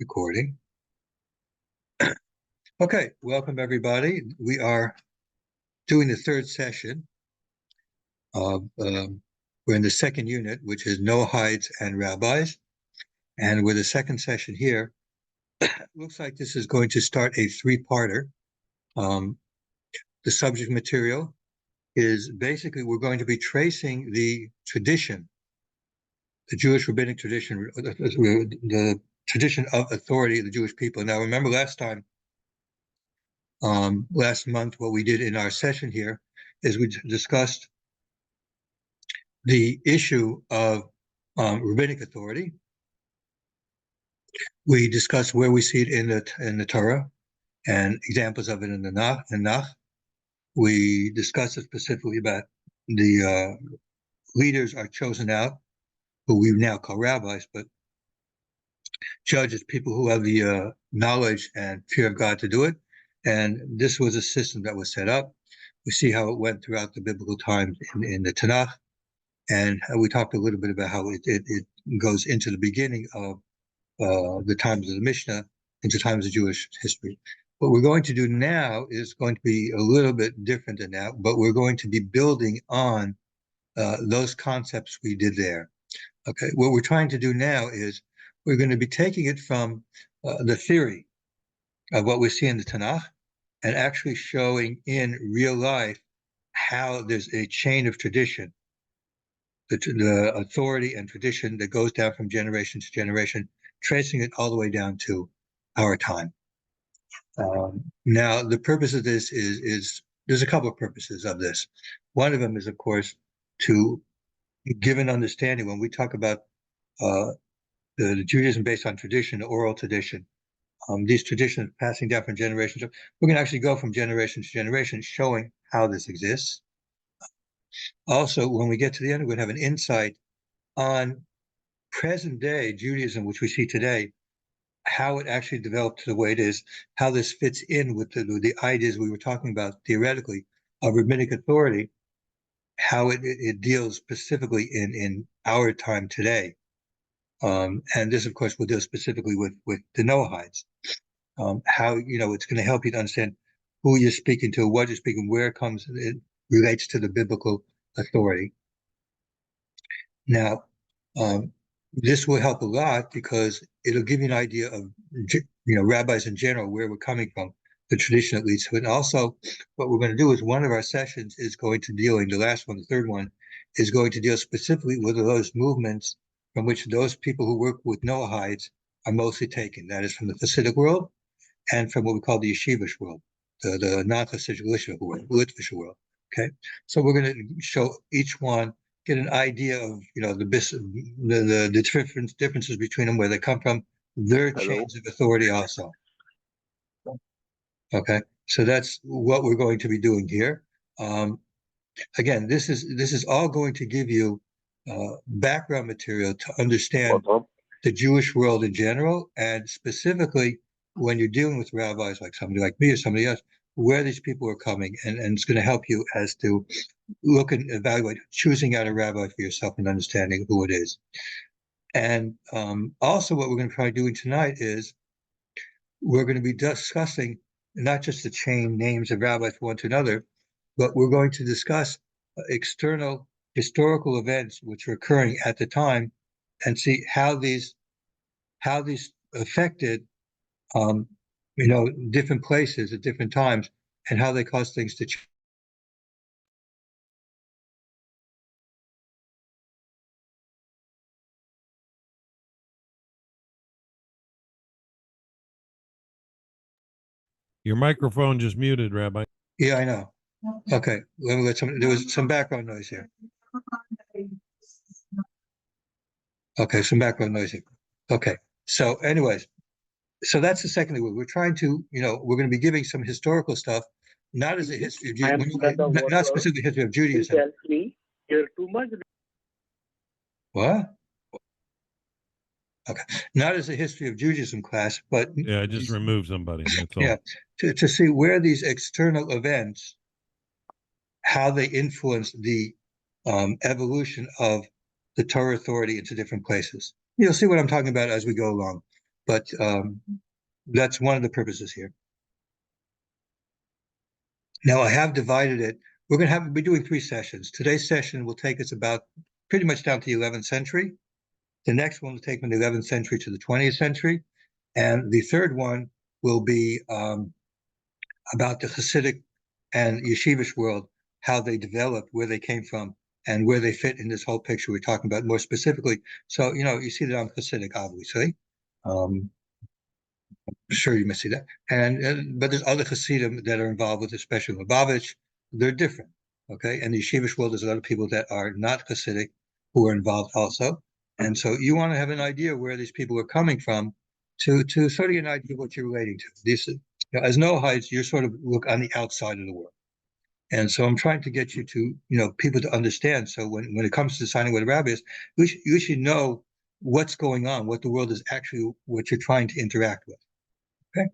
Recording. Okay, welcome everybody. We are doing the third session of, we're in the second unit, which is Noahides and Rabbis. And with the second session here, looks like this is going to start a three-parter. The subject material is basically, we're going to be tracing the tradition, the Jewish rabbinic tradition, the tradition of authority of the Jewish people. Now, remember last month, what we did in our session here is we discussed the issue of rabbinic authority. We discussed where we see it in the Torah and examples of it in the Nach. We discussed it specifically about the leaders are chosen out, who we now call rabbis, but judges, people who have the knowledge and fear of God to do it. And this was a system that was set up. We see how it went throughout the biblical times in the Tanakh. And we talked a little bit about how it goes into the beginning of the times of the Mishnah, into times of Jewish history. What we're going to do now is going to be a little bit different than that, but we're going to be building on those concepts we did there. Okay, what we're trying to do now is we're going to be taking it from the theory of what we see in the Tanakh and actually showing in real life how there's a chain of tradition, the authority and tradition that goes down from generation to generation, tracing it all the way down to our time. Now, the purpose of this is there's a couple of purposes of this. One of them is, of course, to give an understanding when we talk about the Judaism based on tradition, the oral tradition. These traditions passing down from generation to, we're going to actually go from generation to generation, showing how this exists. Also, when we get to the end, we're going to have an insight on present day Judaism, which we see today, how it actually developed to the way it is, how this fits in with the ideas we were talking about theoretically of rabbinic authority, how it deals specifically in our time today. And this, of course, will deal specifically with the Noahides. How, it's going to help you to understand who you're speaking to, what you're speaking, where it relates to the biblical authority. Now, this will help a lot because it'll give you an idea of, rabbis in general, where we're coming from, the tradition that leads to it. And also, what we're going to do is one of our sessions is going to deal, the last one, the third one, is going to deal specifically with those movements from which those people who work with Noahides are mostly taken. That is from the Hasidic world and from what we call the Yeshivish world, the non-Hasidic Litvish world. Okay, so we're going to show each one, get an idea of the differences between them, where they come from, their chains of authority also. Okay, so that's what we're going to be doing here. Again, this is all going to give you background material to understand the Jewish world in general, and specifically when you're dealing with rabbis like somebody like me or somebody else, where these people are coming, and it's going to help you as to look and evaluate choosing out a rabbi for yourself and understanding who it is. And also what we're going to try doing tonight is we're going to be discussing not just the chain names of rabbis one to another, but we're going to discuss external historical events which are occurring at the time and see how these affected different places at different times and how they cause things to change. Your microphone just muted, Rabbi. Yeah, I know. Okay, there was some background noise here. Okay, some background noise here. Okay, so anyways, so that's the second thing. We're trying to, we're going to be giving some historical stuff, not as a history of Judaism, not specifically history of Judaism. You're too much. What? Okay, not as a history of Judaism class, but yeah, I just removed somebody. That's all. Yeah, to see where these external events, how they influence the evolution of the Torah authority into different places. You'll see what I'm talking about as we go along. But that's one of the purposes here. Now I have divided it. We're going to be doing 3 sessions. Today's session will take us about pretty much down to the 11th century. The next one will take from the 11th century to the 20th century. And the third one will be about the Hasidic and Yeshivish world, how they developed, where they came from, and where they fit in this whole picture we're talking about more specifically. So, you see that I'm Hasidic, obviously. Sure, you may see that. But there's other Hasidim that are involved with, especially Lubavitch. They're different, okay? And the Yeshivish world, there's a lot of people that are not Hasidic who are involved also. And so you want to have an idea where these people are coming from to sort of get an idea of what you're relating to. These, as Noahides, you sort of look on the outside of the world. And so I'm trying to get you to, people to understand. So when it comes to deciding what a rabbi is, you should know what's going on, what the world is actually, what you're trying to interact with. Okay.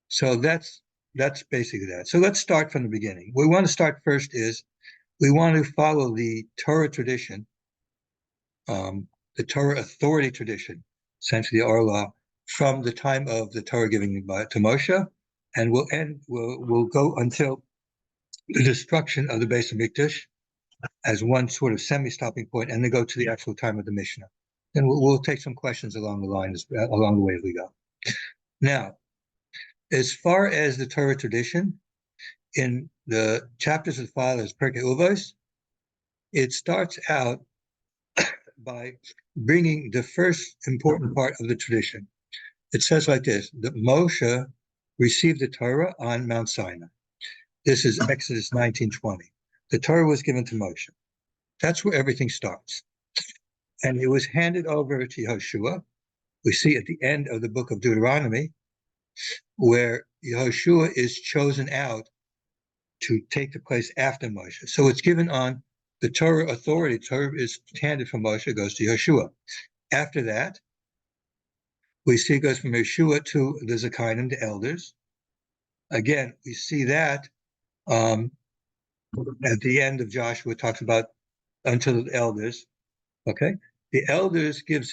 So that's basically that. So let's start from the beginning. What we want to start first is we want to follow the Torah tradition, the Torah authority tradition, essentially the Orlah, from the time of the Torah giving to Moshe, and we'll go until the destruction of the Beis Hamikdash as one sort of semi-stopping point, and then go to the actual time of the Mishnah. Then we'll take some questions along the way as we go. Now, as far as the Torah tradition, in the chapters that follow as Perkei Uvos, it starts out by bringing the first important part of the tradition. It says like this, that Moshe received the Torah on Mount Sinai. This is Exodus 19:20. The Torah was given to Moshe. That's where everything starts. And it was handed over to Yehoshua. We see at the end of the book of Deuteronomy, where Yehoshua is chosen out to take the place after Moshe. So it's given on the Torah authority. Torah is handed from Moshe, goes to Yehoshua. After that, we see it goes from Yeshua to the Zakanim, the elders. Again, we see that at the end of Joshua, it talks about until the elders. Okay, the elders gave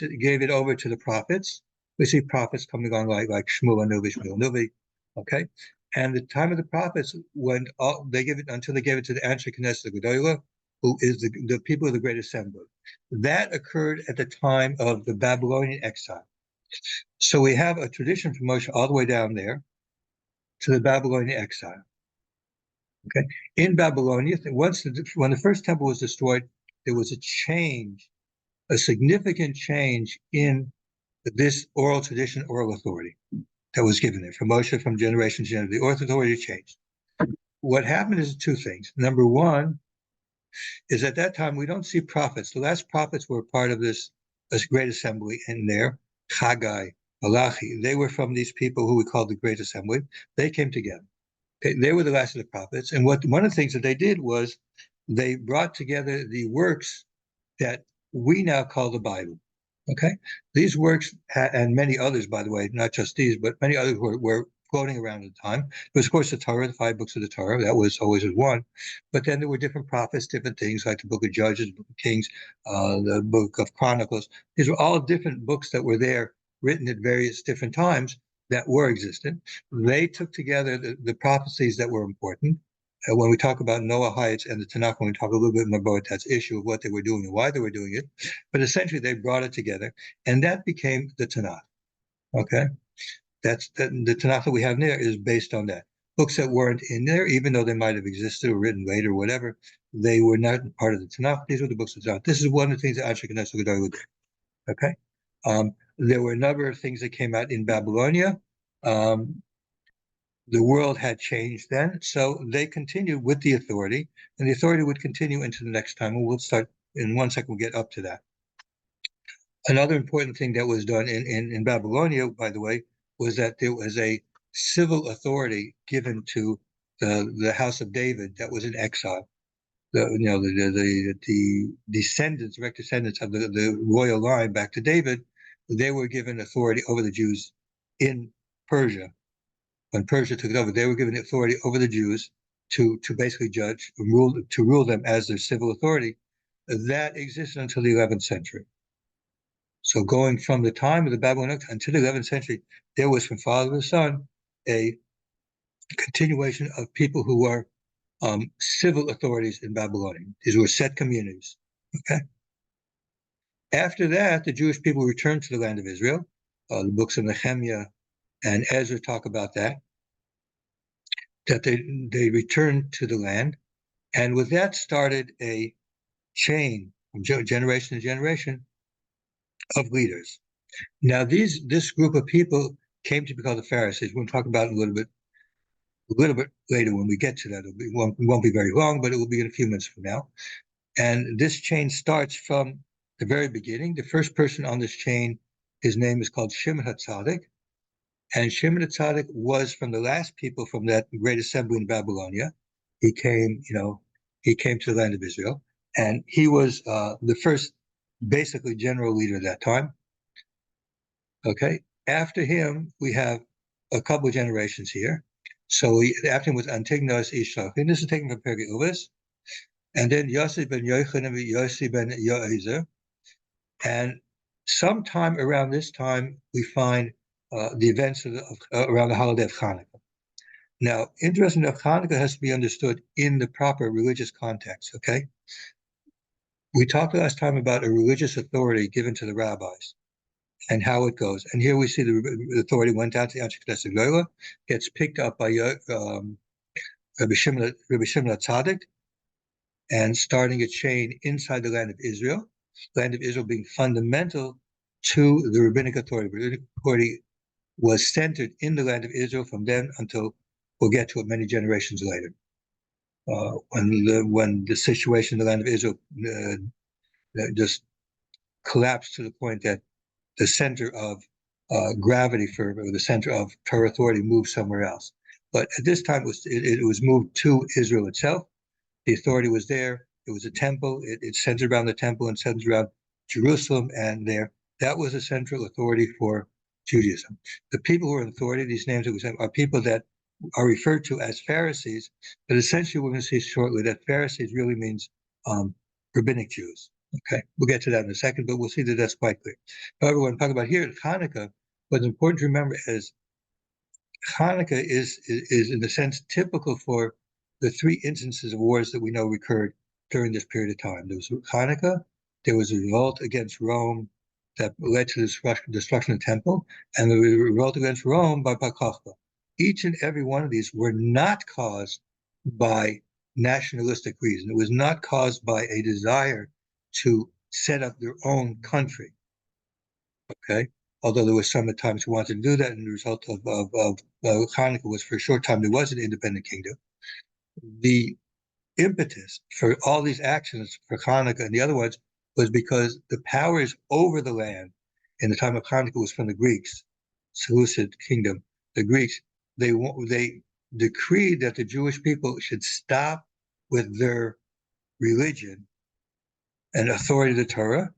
it over to the prophets. We see prophets coming on like Shmuel Nuvi. Okay, and the time of the prophets when they give it until they gave it to the Anshe Knesset Gedolah, who is the people of the Great Assembly. That occurred at the time of the Babylonian exile. So we have a tradition from Moshe all the way down there to the Babylonian exile. Okay, in Babylonia, when the first temple was destroyed, there was a significant change in this oral tradition, oral authority that was given there from Moshe, from generation to generation. The oral authority changed. What happened is 2 things. Number one is at that time we don't see prophets. The last prophets were part of this great assembly in there. Haggai, Malachi, they were from these people who we call the Great Assembly. They came together. Okay, they were the last of the prophets. And one of the things that they did was they brought together the works that we now call the Bible. Okay, these works and many others, by the way, not just these, but many others were floating around at the time. There was, of course, the Torah, the 5 books of the Torah. That was always one. But then there were different prophets, different things like the Book of Judges, the Book of Kings, the Book of Chronicles. These were all different books that were there, written at various different times that were existent. They took together the prophecies that were important. When we talk about Noahides and the Tanakh, when we talk a little bit more about that issue of what they were doing and why they were doing it, but essentially they brought it together, and that became the Tanakh. Okay, the Tanakh that we have there is based on that. Books that weren't in there, even though they might have existed or written later or whatever, they were not part of the Tanakh. These were the books of the Tanakh. This is one of the things that Anshe Knesset Gedolah would do. Okay, there were a number of things that came out in Babylonia. The world had changed then, so they continued with the authority, and the authority would continue into the next time. And we'll start in 1 second. We'll get up to that. Another important thing that was done in Babylonia, by the way, was that there was a civil authority given to the house of David that was in exile. The descendants, direct descendants of the royal line back to David, they were given authority over the Jews in Persia. When Persia took it over, they were given authority over the Jews to basically judge, to rule them as their civil authority. That existed until the 11th century. So going from the time of the Babylonian until the 11th century, there was from father to son a continuation of people who were civil authorities in Babylonia. These were set communities. Okay. After that, the Jewish people returned to the land of Israel. The books of Nehemiah and Ezra talk about that they returned to the land. And with that started a chain from generation to generation of leaders. Now, this group of people came to be called the Pharisees. We'll talk about it a little bit later when we get to that. It won't be very long, but it will be in a few minutes from now. And this chain starts from the very beginning. The first person on this chain, his name is called Shimon HaTzadik. And Shimon HaTzadik was from the last people from that great assembly in Babylonia. He came to the land of Israel. And he was the first, basically, general leader at that time. Okay. After him, we have a couple of generations here. So after him was Antignos Ishlachin. This is taken from Perkei Uvis. And then Yossi ben Yochanan and Yossi ben Yoezer. And sometime around this time, we find the events around the holiday of Hanukkah. Now, interesting enough, Hanukkah has to be understood in the proper religious context, okay? We talked last time about a religious authority given to the rabbis and how it goes. And here we see the authority went down to the Anshe Knesset Gedolah, gets picked up by Rabbi Shimon HaTzadik, and starting a chain inside the land of Israel, land of Israel being fundamental to the rabbinic authority. The rabbinic authority was centered in the land of Israel from then until we'll get to it many generations later. When the situation in the land of Israel just collapsed to the point that the center of gravity or the center of Torah authority moved somewhere else. But at this time, it was moved to Israel itself. The authority was there. It was a temple. It centered around the temple and centered around Jerusalem, and that was a central authority for Judaism. The people who are in authority, these names that we say, are people that are referred to as Pharisees, but essentially we're going to see shortly that Pharisees really means rabbinic Jews. Okay, we'll get to that in a second, but we'll see that that's quite clear. However, when we talk about here at Hanukkah, what's important to remember is Hanukkah is in a sense typical for the three instances of wars that we know recurred during this period of time. There was Hanukkah, there was a revolt against Rome that led to the destruction of the temple, and the revolt against Rome by Bar Kokhba. Each and every one of these were not caused by nationalistic reason. It was not caused by a desire to set up their own country. Okay, although there were some at times who wanted to do that, and the result of Hanukkah was for a short time there was an independent kingdom. The impetus for all these actions for Hanukkah and the other ones was because the powers over the land in the time of Hanukkah was from the Greeks, Seleucid kingdom. The Greeks, they decreed that the Jewish people should stop with their religion and authority of the Torah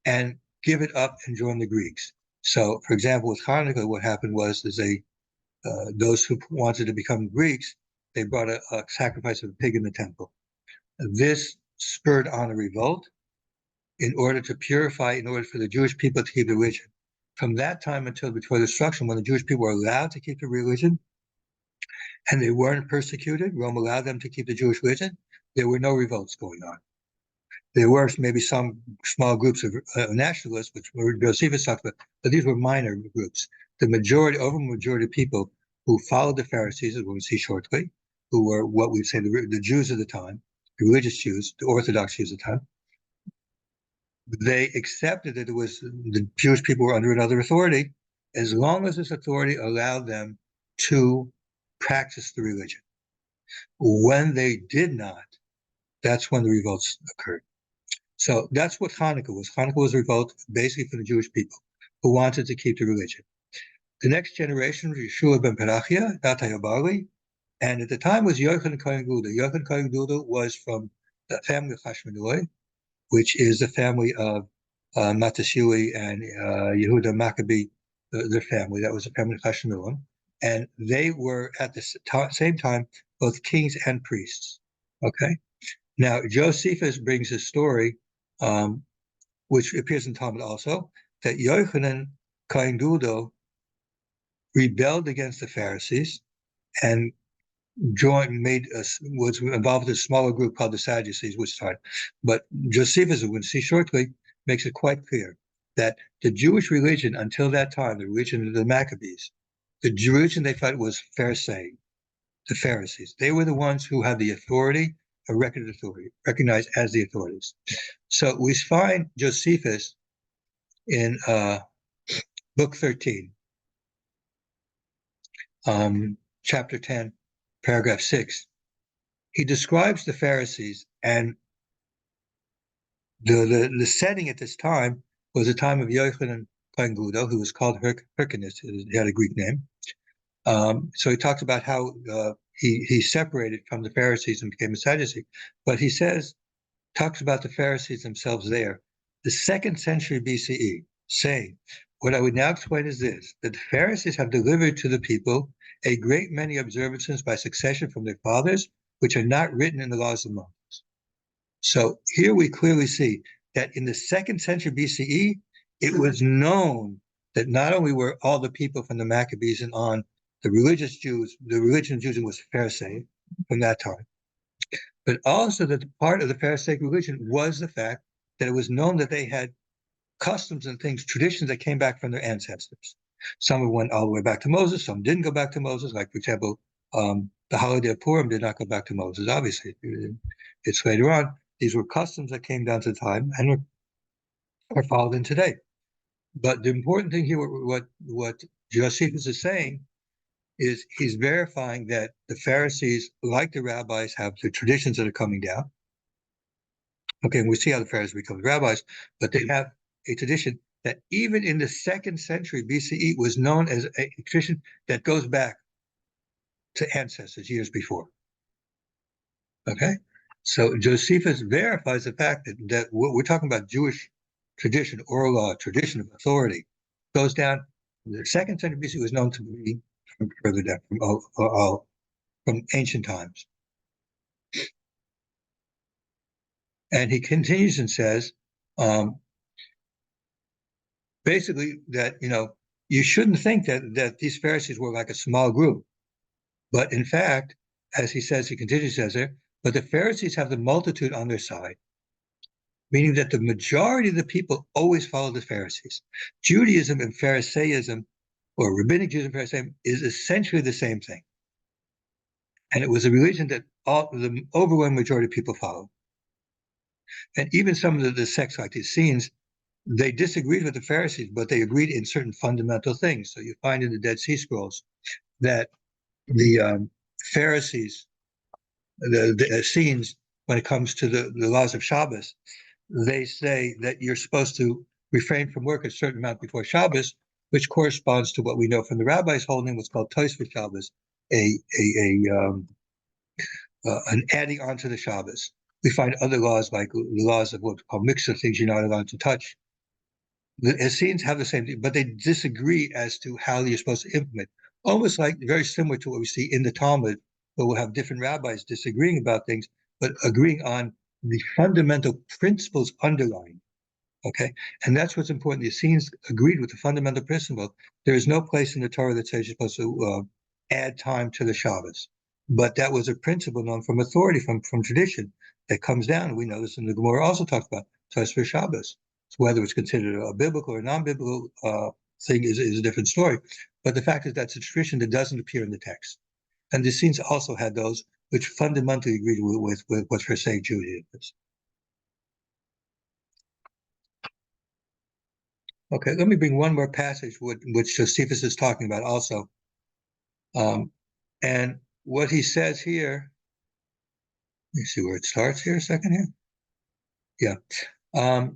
and give it up and join the Greeks. So, for example, with Hanukkah, what happened was those who wanted to become Greeks, they brought a sacrifice of a pig in the temple. This spurred on a revolt in order to purify, in order for the Jewish people to keep the religion. From that time until before the destruction, when the Jewish people were allowed to keep the religion and they weren't persecuted, Rome allowed them to keep the Jewish religion, there were no revolts going on. There were maybe some small groups of nationalists, which Josephus talked about, but these were minor groups. The overwhelming majority of people who followed the Pharisees, as we'll see shortly, who were what we'd say the Jews of the time, the religious Jews, the Orthodox Jews of the time, they accepted that the Jewish people were under another authority, as long as this authority allowed them to practice the religion. When they did not, that's when the revolts occurred. So that's what Hanukkah was. Hanukkah was a revolt basically for the Jewish people who wanted to keep the religion. The next generation was Yeshua ben Perachia, Datayabali, and at the time was Yochanan Kohen Gouda. Yochanan Kohen Gouda was from the family of Hashmonai, which is the family of Matashui and Yehuda Maccabee, their family. That was the family of Hashmonai. And they were at the same time both kings and priests. Okay. Now, Josephus brings a story, which appears in Talmud also, that Yochanan Kohen Gadol rebelled against the Pharisees and was involved in a smaller group called the Sadducees, which time. But Josephus, we're going to see shortly, makes it quite clear that the Jewish religion until that time, the religion of the Maccabees, the religion they thought was Pharisee, the Pharisees, they were the ones who had the authority, a record of authority, recognized as the authorities. So we find Josephus in book 13, chapter 10, paragraph 6. He describes the Pharisees, and the setting at this time was the time of Yochanan Kohen Gadol, who was called Hyrcanus. He had a Greek name. So he talks about how he separated from the Pharisees and became a Sadducee. But he talks about the Pharisees themselves there, the 2nd century BCE, saying, what I would now explain is this, that the Pharisees have delivered to the people a great many observances by succession from their fathers, which are not written in the laws of Moses. So here we clearly see that in the 2nd century BCE, it was known that not only were all the people from the Maccabees and on the religion of Judaism was Pharisee from that time, but also that part of the Pharisaic religion was the fact that it was known that they had customs and things, traditions that came back from their ancestors. Some went all the way back to Moses, some didn't go back to Moses, like, for example, the holiday of Purim did not go back to Moses, obviously. It's later on. These were customs that came down to the time and are followed in today. But the important thing here, what Josephus is saying, is he's verifying that the Pharisees, like the rabbis, have the traditions that are coming down. Okay, and we see how the Pharisees become rabbis, but they have a tradition that even in the 2nd century BCE was known as a tradition that goes back to ancestors years before. Okay, so Josephus verifies the fact that what we're talking about, Jewish tradition, oral law, tradition of authority, goes down. The 2nd century BCE was known to be from further down, from ancient times. And he continues and says, basically that, you shouldn't think that these Pharisees were like a small group. But in fact, as he continues, says there, but the Pharisees have the multitude on their side, meaning that the majority of the people always follow the Pharisees. Judaism and Pharisaism, or Rabbinic Judaism and Pharisaism, is essentially the same thing. And it was a religion that the overwhelming majority of people followed. And even some of the sects like the Essenes, they disagreed with the Pharisees, but they agreed in certain fundamental things. So you find in the Dead Sea Scrolls that the Pharisees, the Essenes, when it comes to the laws of Shabbos, they say that you're supposed to refrain from work a certain amount before Shabbos, which corresponds to what we know from the rabbis holding what's called Tosfos Shabbos, an adding on to the Shabbos. We find other laws like the laws of what's called mixed things you're not allowed to touch. The Essenes have the same thing, but they disagree as to how you're supposed to implement. Almost like very similar to what we see in the Talmud, where we'll have different rabbis disagreeing about things, but agreeing on the fundamental principles underlying. Okay, and that's what's important. The Essenes agreed with the fundamental principle. There is no place in the Torah that says you're supposed to add time to the Shabbos, but that was a principle known from authority, from tradition that comes down. We know this in the Gemara also talks about Tosfos Shabbos. So whether it's considered a biblical or non-biblical thing is a different story. But the fact is that's a tradition that doesn't appear in the text. And the Essenes also had those which fundamentally agreed with what Pharisaic Judaism is. Okay, let me bring one more passage which Josephus is talking about also. And what he says here, let me see where it starts here a second here. Yeah.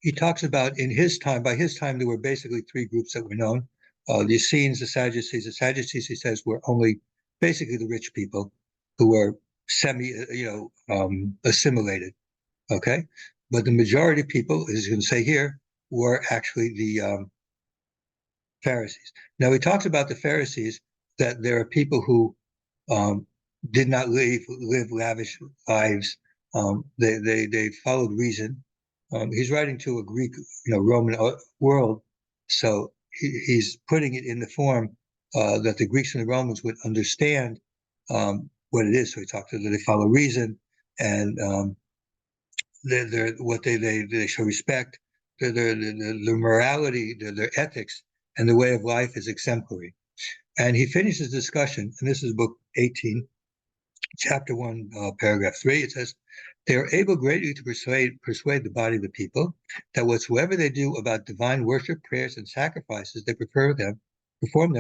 He talks about by his time, there were basically 3 groups that were known. The Essenes, the Sadducees. The Sadducees, he says, were only basically the rich people who were assimilated. Okay. But the majority of people, as you can say here, were actually the Pharisees. Now he talks about the Pharisees, that there are people who did not live lavish lives. They followed reason. he's writing to a Greek, Roman world, so he's putting it in the form that the Greeks and the Romans would understand what it is. So he talks that they follow reason, and they're what they show respect. Their morality, their ethics, and the way of life is exemplary. And he finishes discussion, and this is book 18, chapter 1, paragraph 3. It says, they are able greatly to persuade the body of the people that whatsoever they do about divine worship, prayers, and sacrifices, they perform them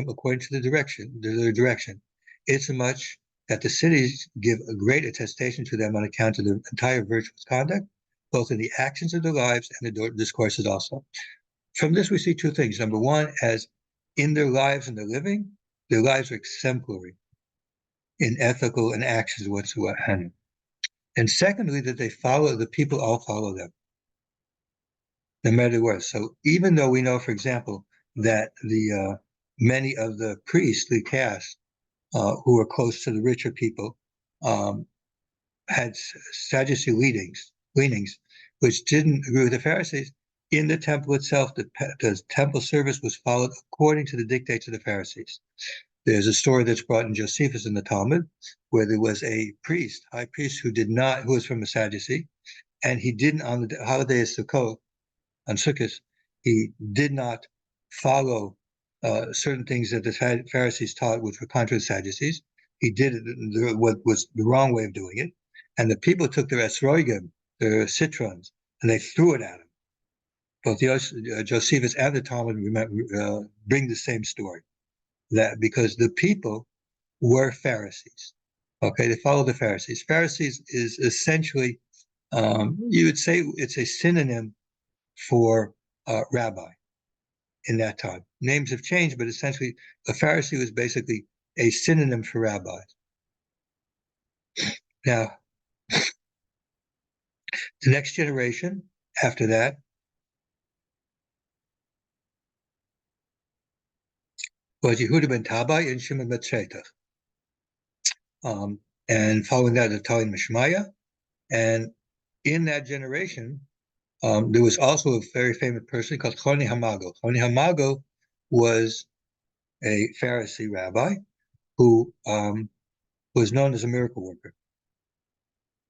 according to their direction. It's much that the cities give a great attestation to them on account of their entire virtuous conduct, both in the actions of their lives and the discourses also. From this, we see two things. Number one, as in their lives and their living, their lives are exemplary in ethical and actions whatsoever. And secondly, that the people all follow them, no matter what. So even though we know, for example, that the many of the priestly caste who were close to the richer people had Sadducee leanings, which didn't agree with the Pharisees. In the temple itself, the temple service was followed according to the dictates of the Pharisees. There's a story that's brought in Josephus in the Talmud, where there was a high priest, who was from a Sadducee, and he didn't, on the holiday of Sukkot, on Sukkot, he did not follow certain things that the Pharisees taught, which were contrary to Sadducees. He did what was the wrong way of doing it, and the people took their esrogim, their citrons, and they threw it at him. Both Josephus and the Talmud bring the same story, that because the people were Pharisees. Okay, they followed the Pharisees. Pharisees is essentially, you would say it's a synonym for rabbi in that time. Names have changed, but essentially a Pharisee was basically a synonym for rabbis. Now, the next generation after that was Yehuda ben Tabai and Shimon ben Shetach. And following that, Atali Mishmaya. And in that generation, there was also a very famous person called Choni Hamago. Choni Hamago was a Pharisee rabbi who was known as a miracle worker.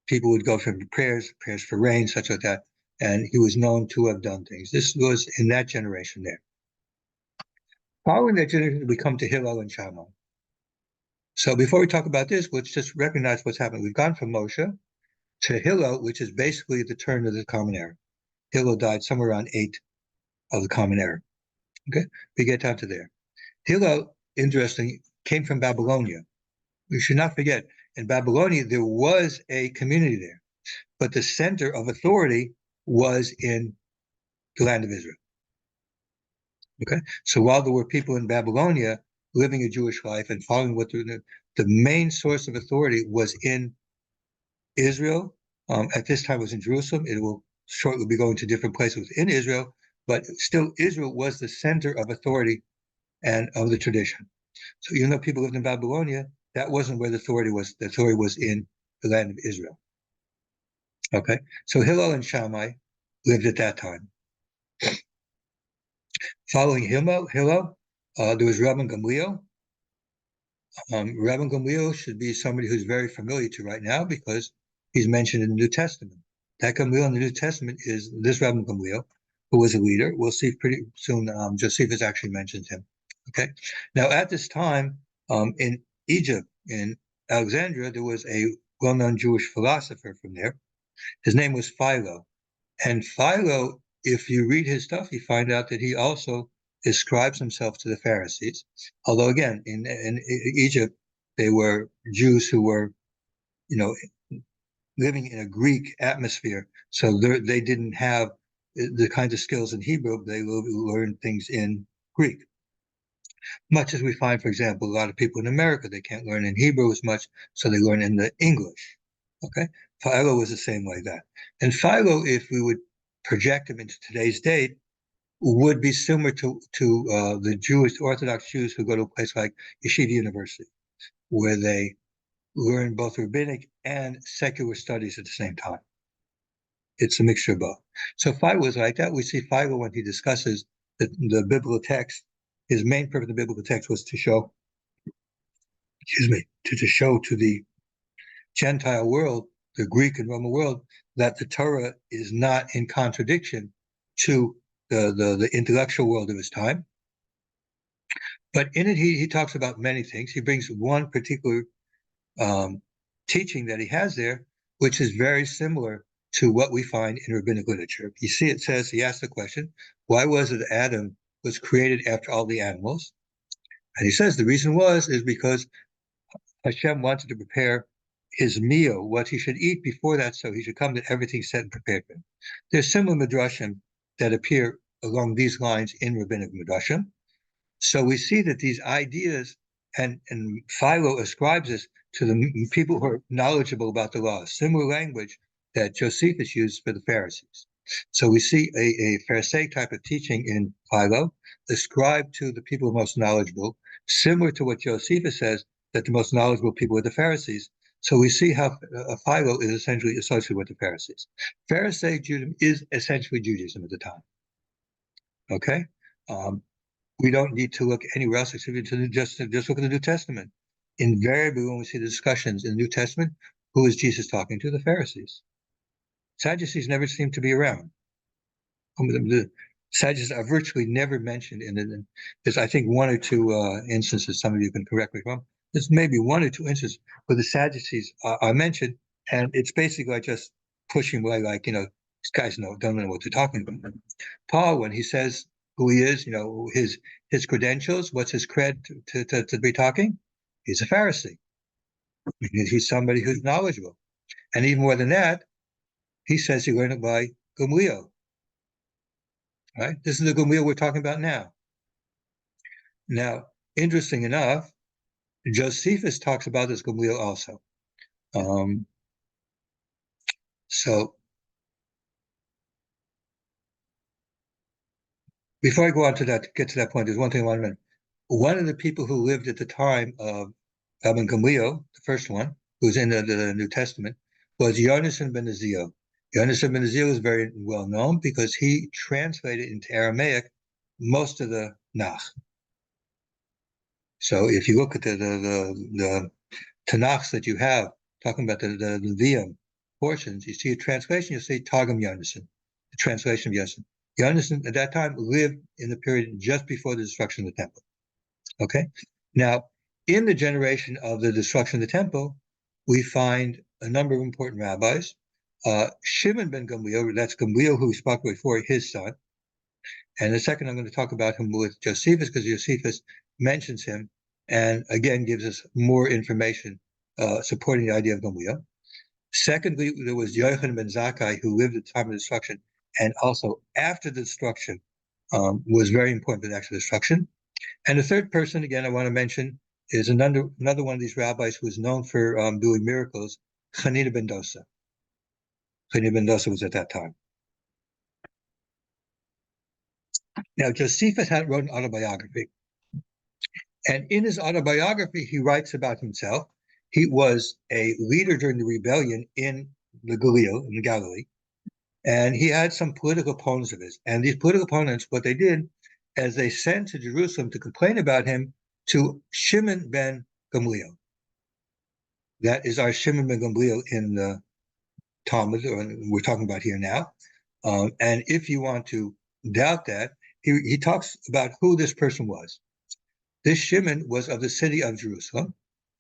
People would go for prayers for rain, such like that, and he was known to have done things. This was in that generation there. Following that generation, we come to Hillel and Shammai. So before we talk about this, let's just recognize what's happened. We've gone from Moshe to Hillel, which is basically the turn of the Common Era. Hillel died somewhere around 8 of the Common Era. Okay, we get down to there. Hillel, interesting, came from Babylonia. We should not forget, in Babylonia, there was a community there, but the center of authority was in the land of Israel. Okay, so while there were people in Babylonia living a Jewish life and following what the main source of authority was in Israel. At this time, it was in Jerusalem. It will shortly be going to different places in Israel, but still, Israel was the center of authority and of the tradition. So even though people lived in Babylonia, that wasn't where the authority was. The authority was in the land of Israel. Okay, so Hillel and Shammai lived at that time. Following Hillel, there was Rabban Gamliel. Rabban Gamliel should be somebody who's very familiar to right now because he's mentioned in the New Testament. That Gamliel in the New Testament is this Rabban Gamliel, who was a leader. We'll see pretty soon. Josephus actually mentions him. Okay. Now, at this time, in Egypt, in Alexandria, there was a well-known Jewish philosopher from there. His name was Philo. And Philo, if you read his stuff, you find out that he also ascribes himself to the Pharisees. Although, again, in Egypt, they were Jews who were, living in a Greek atmosphere. So they didn't have the kinds of skills in Hebrew. They learned things in Greek. Much as we find, for example, a lot of people in America, they can't learn in Hebrew as much, so they learn in the English. Okay, Philo was the same like that. And Philo, if we would project him into today's date, would be similar to the Jewish Orthodox Jews who go to a place like Yeshiva University, where they learn both rabbinic and secular studies at the same time. it's a mixture of both. So Philo is like that. We see Philo when he discusses the biblical text. His main purpose of the biblical text was to show, to show to the Gentile world, the Greek and Roman world, that the Torah is not in contradiction to the intellectual world of his time. But in it, he talks about many things. He brings one particular teaching that he has there, which is very similar to what we find in rabbinic literature. You see, it says, he asked the question, why was it Adam was created after all the animals? And he says the reason is because Hashem wanted to prepare his meal, what he should eat before that, so he should come to everything set and prepared for him. There's similar midrashim that appear along these lines in rabbinic midrashim. So we see that these ideas, and Philo ascribes this to the people who are knowledgeable about the law, similar language that Josephus used for the Pharisees. So we see a Pharisaic type of teaching in Philo ascribed to the people most knowledgeable, similar to what Josephus says, that the most knowledgeable people are the Pharisees. So we see how Philo is essentially associated with the Pharisees. Pharisaic Judaism is essentially Judaism at the time. Okay? We don't need to look anywhere else except to just look at the New Testament. Invariably, when we see the discussions in the New Testament, who is Jesus talking to? The Pharisees. Sadducees never seem to be around. The Sadducees are virtually never mentioned there's, I think, one or two instances, some of you can correct me if I'm wrong. There's maybe one or two instances where the Sadducees are mentioned, and it's basically like just pushing away, like, these guys don't know what they're talking about. Paul, when he says who he is, his credentials, what's his cred to be talking? He's a Pharisee. He's somebody who's knowledgeable. And even more than that, he says he learned it by Gamliel. Right? This is the Gamliel we're talking about now. Now, interesting enough, Josephus talks about this Gamliel also. So before I go on to that, get to that point, there's one thing I want to mention. One of the people who lived at the time of Rabban Gamliel, the first one, who's in the New Testament, was Yonasan ben Azio. Yonasan ben Azio is very well known because he translated into Aramaic most of the Nach. So if you look at the Tanakhs that you have, talking about the Nevi'im portions, you see a translation, you'll see Targum Yonasan, the translation of Yonasan. Yonasan at that time lived in the period just before the destruction of the temple. Okay? Now, in the generation of the destruction of the temple, we find a number of important rabbis. Shimon ben Gamliel, that's Gamliel who we spoke before, his son. And the second, I'm going to talk about him with Josephus, because Josephus mentions him and again gives us more information supporting the idea of Gamliel. Secondly, there was Yochanan ben Zakkai, who lived at the time of the destruction, and also after the destruction was very important for the actual destruction. And the third person, again, I want to mention is another one of these rabbis who is known for doing miracles, Hanina ben Dosa. Hanina ben Dosa was at that time. Now, Josephus had wrote an autobiography. And in his autobiography, he writes about himself. He was a leader during the rebellion in the Galilee. And he had some political opponents of his. And these political opponents, what they did is they sent to Jerusalem to complain about him to Shimon ben Gamliel. That is our Shimon ben Gamliel in the Talmud, we're talking about here now. And if you want to doubt that, he talks about who this person was. This Shimon was of the city of Jerusalem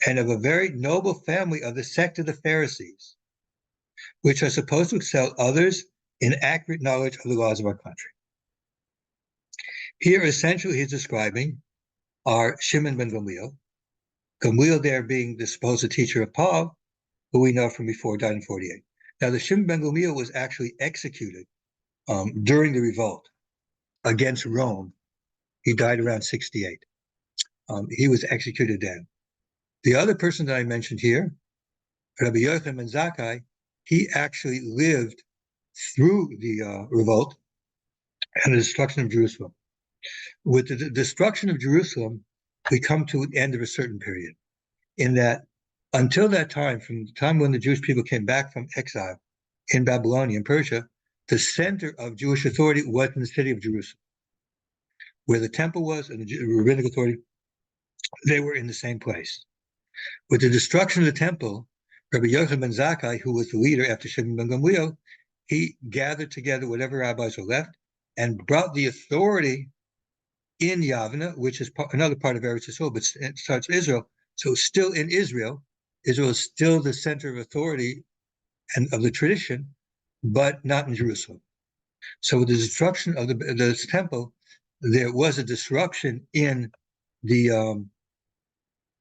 and of a very noble family of the sect of the Pharisees, which are supposed to excel others in accurate knowledge of the laws of our country. Here, essentially, he's describing our Shimon ben Gamliel, Gamliel there being the supposed teacher of Paul, who we know from before, died in 48. Now, the Shimon ben Gamliel was actually executed during the revolt against Rome. He died around 68. He was executed then. The other person that I mentioned here, Rabbi Yochanan ben Zakkai, he actually lived through the revolt and the destruction of Jerusalem. With the destruction of Jerusalem, we come to the end of a certain period, in that until that time, from the time when the Jewish people came back from exile in Babylonia, in Persia, the center of Jewish authority was in the city of Jerusalem. Where the temple was and the rabbinic authority, they were in the same place. With the destruction of the temple, Rabbi Yochanan ben Zakkai, who was the leader after Shimon ben Gamliel, he gathered together whatever rabbis were left and brought the authority in Yavna, which is another part of Eretz Yisrael, but it starts Israel. So still in Israel, Israel is still the center of authority and of the tradition, but not in Jerusalem. So with the destruction of the temple, there was a disruption in the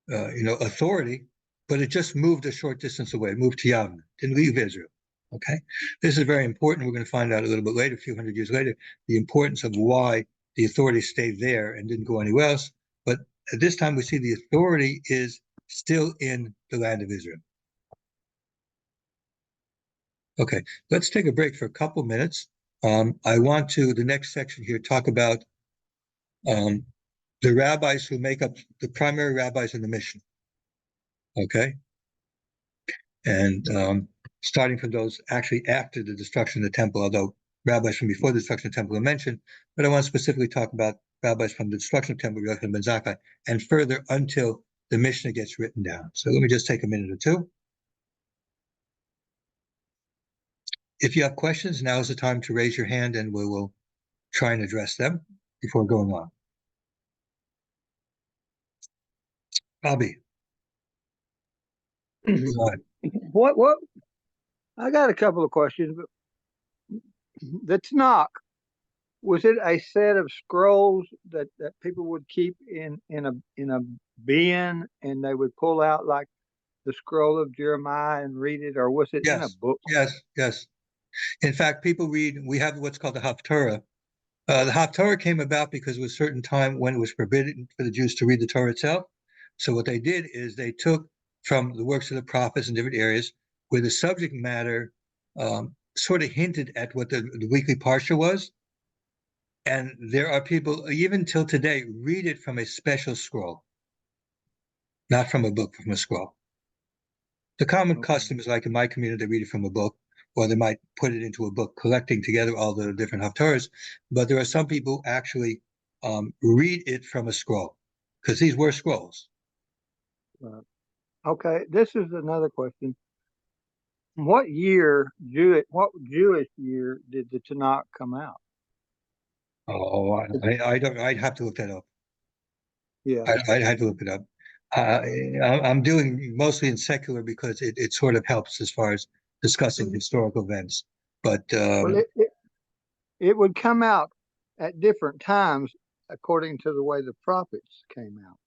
authority, but it just moved a short distance away, moved to Yavna, didn't leave Israel. Okay, this is very important. We're going to find out a little bit later, a few hundred years later, the importance of why the authority stayed there and didn't go anywhere else. But at this time, we see the authority is still in the land of Israel. Okay, let's take a break for a couple minutes. I want to, the next section here, talk about the rabbis who make up the primary rabbis in the Mishnah. Okay, and starting from those actually after the destruction of the temple, although rabbis from before the destruction of the temple are mentioned, but I want to specifically talk about rabbis from the destruction of the temple, Yochanan ben Zakkai, and further until the Mishnah gets written down. So let me just take a minute or two. If you have questions, now is the time to raise your hand and we will try and address them before going on. Bobby. What? I got a couple of questions. But the Tanakh, was it a set of scrolls that people would keep in a bin, and they would pull out like the scroll of Jeremiah and read it, or was it in a book? Yes. In fact, people read. We have what's called the Haftarah. The Haftarah came about because it was a certain time when it was forbidden for the Jews to read the Torah itself. So what they did is they took from the works of the prophets in different areas where the subject matter sort of hinted at what the weekly parsha was. And there are people, even till today, read it from a special scroll, not from a book, from a scroll. The common custom is like in my community, they read it from a book, or they might put it into a book, collecting together all the different haftarahs. But there are some people who actually read it from a scroll, because these were scrolls. Okay, this is another question. What Jewish year did the Tanakh come out? Oh, I don't. I'd have to look that up. Yeah, I'd have to look it up. I'm doing mostly in secular because it sort of helps as far as discussing historical events. But well, it would come out at different times according to the way the prophets came out.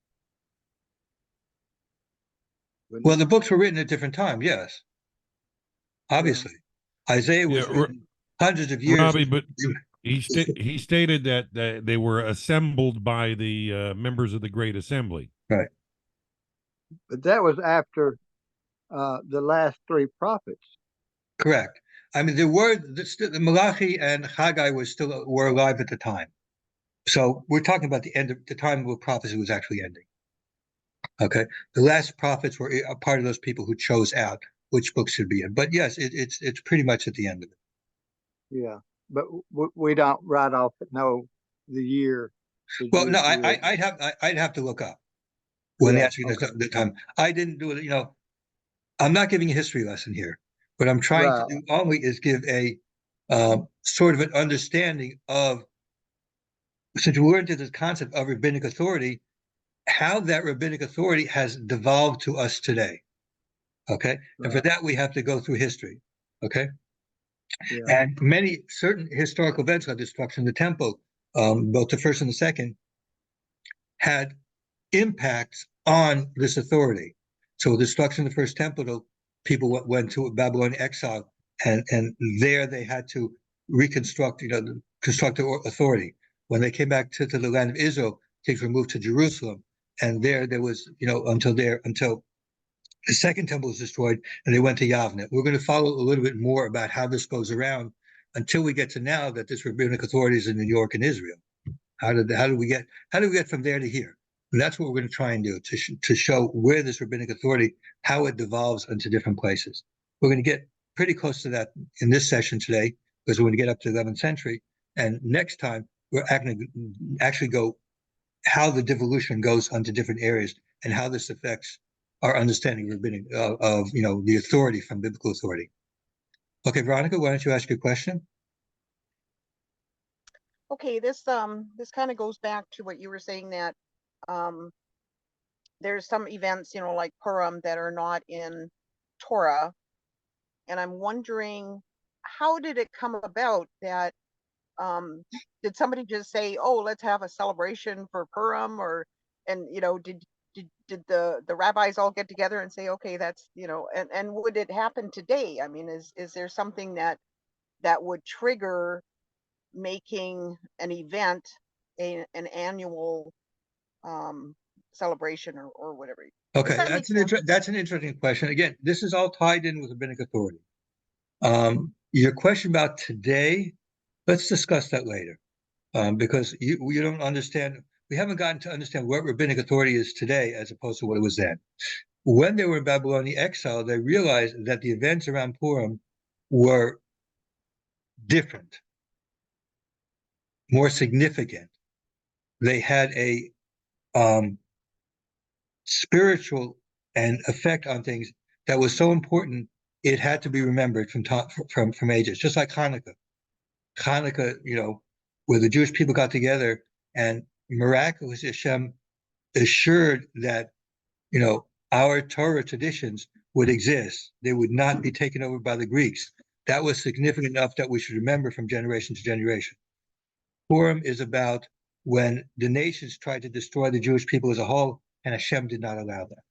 Well, the books were written at different times. Yes, obviously, Isaiah was written hundreds of years. Robbie, but he stated that they were assembled by the members of the Great Assembly. Right. But that was after the last three prophets. Correct. I mean, the Malachi and Haggai were alive at the time. So we're talking about the end of the time where prophecy was actually ending. Okay. The last prophets were a part of those people who chose out which books should be in. But yes, it's pretty much at the end of it. Yeah, but we don't right off know the year. Well, no, I'd have to look up when they actually the time. I didn't do it. I'm not giving a history lesson here. What I'm trying to do only is give a sort of an understanding of, since we're into this concept of rabbinic authority, how that rabbinic authority has devolved to us today. Okay. And for that, we have to go through history. Okay. Yeah. And many certain historical events like the destruction of the temple, both the first and the second, had impacts on this authority. So the destruction of the first temple, people went to Babylonian exile, and there they had to reconstruct, construct the authority. When they came back to the land of Israel, things were moved to Jerusalem, and there was, until the second temple was destroyed, and they went to Yavne. We're going to follow a little bit more about how this goes around until we get to now that this rabbinic authority is in New York and Israel. How do we get from there to here? And that's what we're going to try and do to show where this rabbinic authority, how it devolves into different places. We're going to get pretty close to that in this session today, because we're going to get up to the 11th century. And next time, we're actually go how the devolution goes onto different areas and how this affects our understanding of rabbinic, the authority from biblical authority. Okay, Veronica, why don't you ask your question? Okay, this kind of goes back to what you were saying, that there's some events, like Purim, that are not in Torah, and I'm wondering, how did it come about that did somebody just say, oh, let's have a celebration for Purim, did the rabbis all get together and say, okay, that's, and would it happen today? I mean, is there something that would trigger making an event an annual celebration or whatever? Okay, that's an interesting question. Again, this is all tied in with rabbinic authority. Your question about today, let's discuss that later, because you don't understand. We haven't gotten to understand what rabbinic authority is today as opposed to what it was then. When they were in Babylonian exile, they realized that the events around Purim were different, more significant. They had a spiritual and effect on things that was so important it had to be remembered from ages. Just like Hanukkah, where the Jewish people got together and miraculously Hashem assured that our Torah traditions would exist. They would not be taken over by the Greeks. That was significant enough that we should remember from generation to generation. Purim is about when the nations tried to destroy the Jewish people as a whole, and Hashem did not allow that.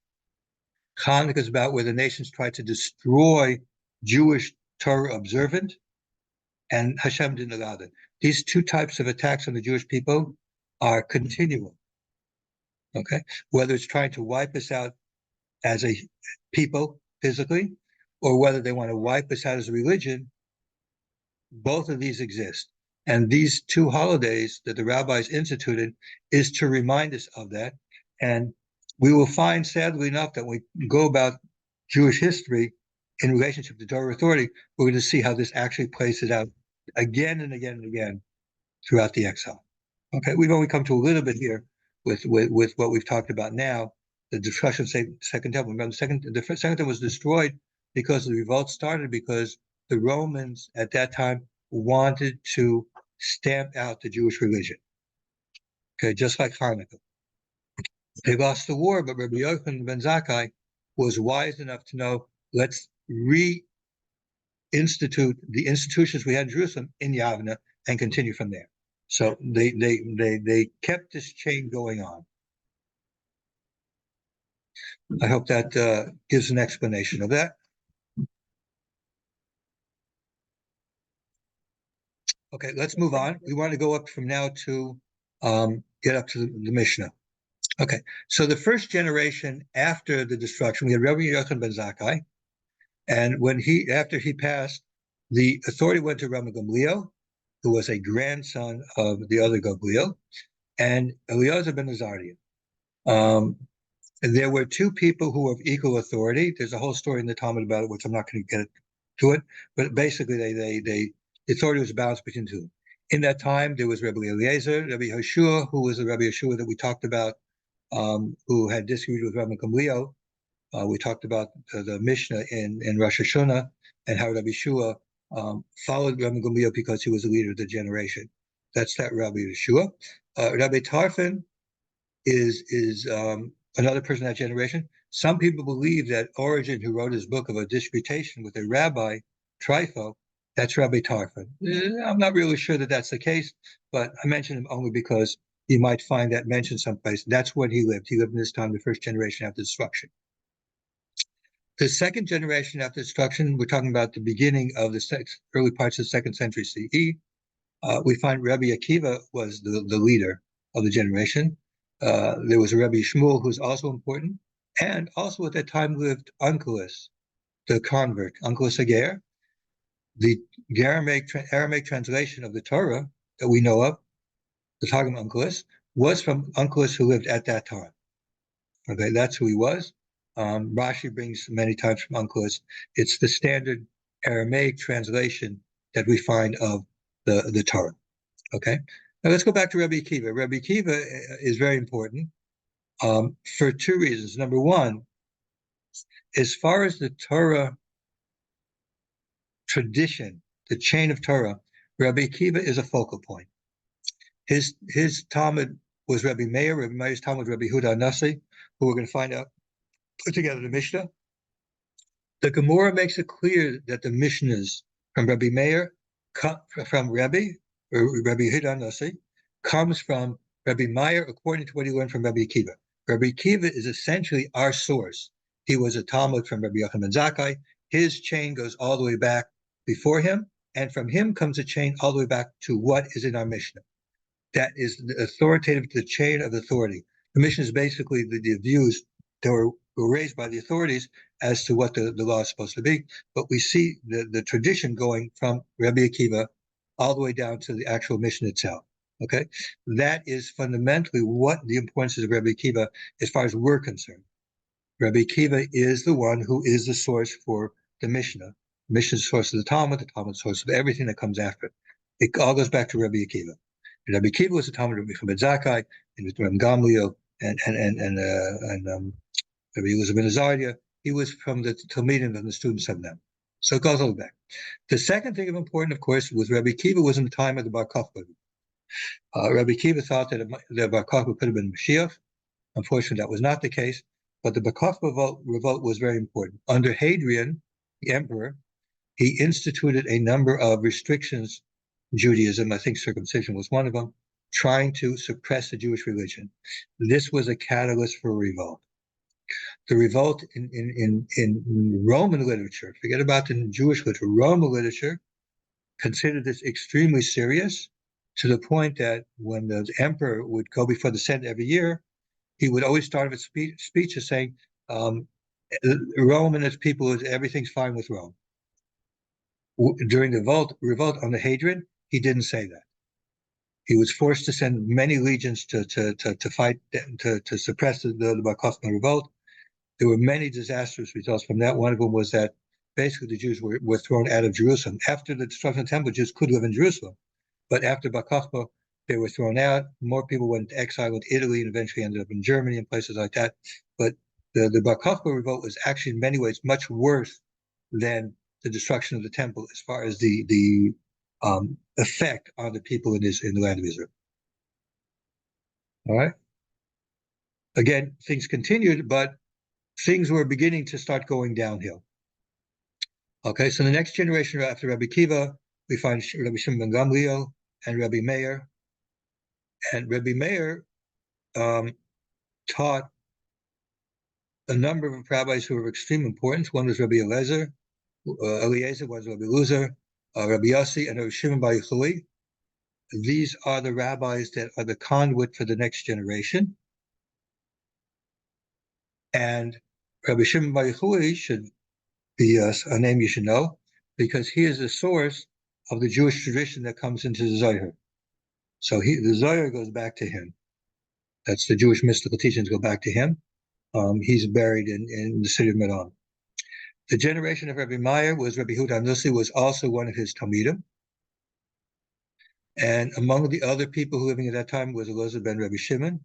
Hanukkah is about where the nations tried to destroy Jewish Torah observant, and Hashem didn't allow that. These two types of attacks on the Jewish people are continual. Okay, whether it's trying to wipe us out as a people physically, or whether they want to wipe us out as a religion, both of these exist. And these two holidays that the rabbis instituted is to remind us of that. And we will find, sadly enough, that when we go about Jewish history in relationship to Torah authority, we're going to see how this actually plays it out again and again and again throughout the exile. Okay, we've only come to a little bit here with what we've talked about now, the discussion of Second Temple. Remember, the Second Temple was destroyed because the revolt started because the Romans at that time wanted to stamp out the Jewish religion. Okay, just like Hanukkah. They lost the war, but Rabbi Yochanan ben Zakkai was wise enough to know, let's reinstitute the institutions we had in Jerusalem in Yavna and continue from there. So they kept this chain going on. I hope that gives an explanation of that. Okay, let's move on. We want to go up from now to get up to the Mishnah. Okay, so the first generation after the destruction, we had Rabbi Yochanan ben Zakkai, and after he passed, the authority went to Rabbi Gamliel, who was a grandson of the other Gamliel, and Eliezer ben Azariah. There were two people who were of equal authority. There's a whole story in the Talmud about it, which I'm not going to get to it, but basically the authority was balanced between two. In that time, there was Rabbi Eliezer, Rabbi Hoshua, who was the Rabbi Hoshua that we talked about, who had disagreed with Rabbi Gamliel. We talked about the Mishnah in Rosh Hashanah and how Rabbi Shua followed Rabbi Gamliel because he was the leader of the generation. That's that Rabbi Yeshua. Rabbi Tarfon is another person in that generation. Some people believe that Origen, who wrote his book of a disputation with a rabbi, Trypho, that's Rabbi Tarfon. I'm not really sure that that's the case, but I mention him only because you might find that mentioned someplace. That's when he lived. He lived in this time, the first generation after destruction. The second generation after destruction, we're talking about the beginning of the early parts of the 2nd century CE. We find Rabbi Akiva was the leader of the generation. There was a Rabbi Shmuel who's also important. And also at that time lived Onkelos, the convert, Onkelos Ager. The Aramaic translation of the Torah that we know of, the Targum Onkelos, was from Onkelos who lived at that time. Okay, that's who he was. Rashi brings many times from Onkelos. It's the standard Aramaic translation that we find of the Torah. Okay, now let's go back to Rabbi Akiva. Rabbi Akiva is very important for two reasons. Number one, as far as the Torah tradition, the chain of Torah, Rabbi Akiva is a focal point. His Talmud was Rabbi Meir. Rabbi Meir's Talmud was Rabbi Huda Nasi, who we're going to find out put together the Mishnah. The Gemara makes it clear that the Mishnahs from Rabbi Meir, from Rabbi Huda Nasi, comes from Rabbi Meir according to what he learned from Rabbi Akiva. Rabbi Akiva is essentially our source. He was a Talmud from Rabbi Yochanan ben Zakkai. His chain goes all the way back before him, and from him comes a chain all the way back to what is in our Mishnah. That is the authoritative, the chain of authority. The Mishnah is basically the views that were raised by the authorities as to what the law is supposed to be. But we see the tradition going from Rabbi Akiva all the way down to the actual Mishnah itself. Okay, that is fundamentally what the importance is of Rabbi Akiva as far as we're concerned. Rabbi Akiva is the one who is the source for the Mishnah. The Mishnah is the source of the Talmud is the source of everything that comes after it. It all goes back to Rabbi Akiva. And Rabbi Akiva was the Talmud of Rabbi Yochanan ben Zakkai, and with Rabbi Gamliel and Rabbi Elazar ben Azariah. He was from the Talmidim and the students of them. So it goes all the way back. The second thing of importance, of course, was Rabbi Akiva was in the time of the Bar Kokhba. Rabbi Akiva thought that the Bar Kokhba could have been Mashiach. Unfortunately, that was not the case. But the Bar Kokhba revolt was very important. Under Hadrian, the emperor, he instituted a number of restrictions. Judaism, I think circumcision was one of them, trying to suppress the Jewish religion. This was a catalyst for a revolt. The revolt in Roman literature, forget about in Jewish literature, Roman literature considered this extremely serious, to the point that when the emperor would go before the Senate every year, he would always start with speeches saying, Rome and its people, everything's fine with Rome. During the revolt under Hadrian, he didn't say that. He was forced to send many legions to fight, to suppress the Bar Kokhba revolt. There were many disastrous results from that. One of them was that basically the Jews were thrown out of Jerusalem. After the destruction of the temple, Jews could live in Jerusalem. But after Bar Kokhba, they were thrown out. More people went into exile into Italy and eventually ended up in Germany and places like that. But the Bar Kokhba revolt was actually in many ways much worse than the destruction of the temple as far as the effect on the people in the land of Israel. All right. Again, things continued, but things were beginning to start going downhill. Okay, so the next generation after Rabbi Akiva, we find Rabbi Shimon ben Gamliel and Rabbi Meir. And Rabbi Meir taught a number of rabbis who were of extreme importance. One was Rabbi Eliezer, one was Rabbi Elazar, Rabbi Yossi, and Rabbi Shimon bar Yochai. These are the rabbis that are the conduit for the next generation. And Rabbi Shimon bar Yochai should be a name you should know, because he is the source of the Jewish tradition that comes into the Zohar. So the Zohar goes back to him. That's the Jewish mystical teachings go back to him. He's buried in the city of Meron. The generation of Rabbi Meir was Rabbi Huda Nasi, was also one of his Talmidim. And among the other people who living at that time was Elazar ben Rabbi Shimon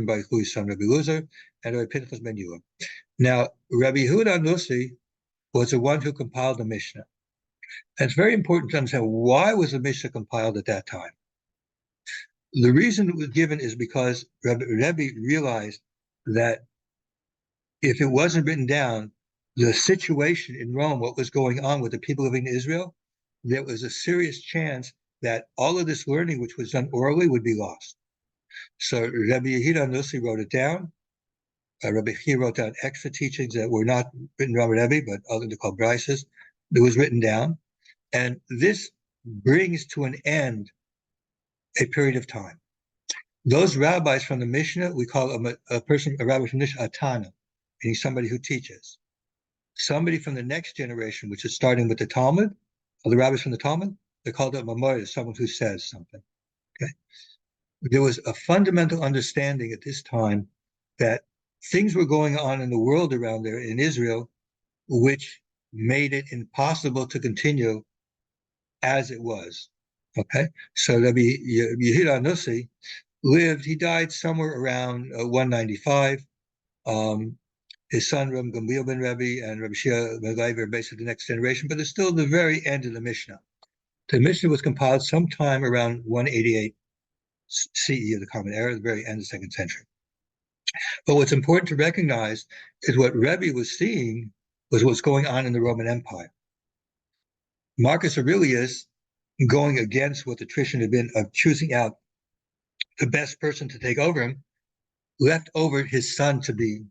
bar Yochai's son Rabbi Elazar, and Rabbi Pinchas ben Yehuda. Now, Rabbi Huda Nasi was the one who compiled the Mishnah. And it's very important to understand, why was the Mishnah compiled at that time? The reason it was given is because Rebbe realized that if it wasn't written down, the situation in Rome, what was going on with the people living in Israel, there was a serious chance that all of this learning, which was done orally, would be lost. So Rabbi Yehuda Nussi wrote it down. Rabbi Chia wrote down extra teachings that were not written down by Rebbe, but other than called brises. It was written down. And this brings to an end a period of time. Those rabbis from the Mishnah, we call a rabbi from the Mishnah, a Tana, meaning somebody who teaches. Somebody from the next generation, which is starting with the Talmud, or the rabbis from the Talmud, they're called a Mamoyer, someone who says something. Okay. There was a fundamental understanding at this time that things were going on in the world around there in Israel, which made it impossible to continue as it was. Okay, so Rabbi Yehuda Nussi lived, he died somewhere around 195. His son, Rabbi Gamliel ben Rebbe, and Rabbi Shia ben Levi are basically the next generation, but it's still the very end of the Mishnah. The Mishnah was compiled sometime around 188 CE of the Common Era, the very end of the 2nd century. But what's important to recognize is what Rebbe was seeing was what's going on in the Roman Empire. Marcus Aurelius, going against what the tradition had been of choosing out the best person to take over him, left over his son to be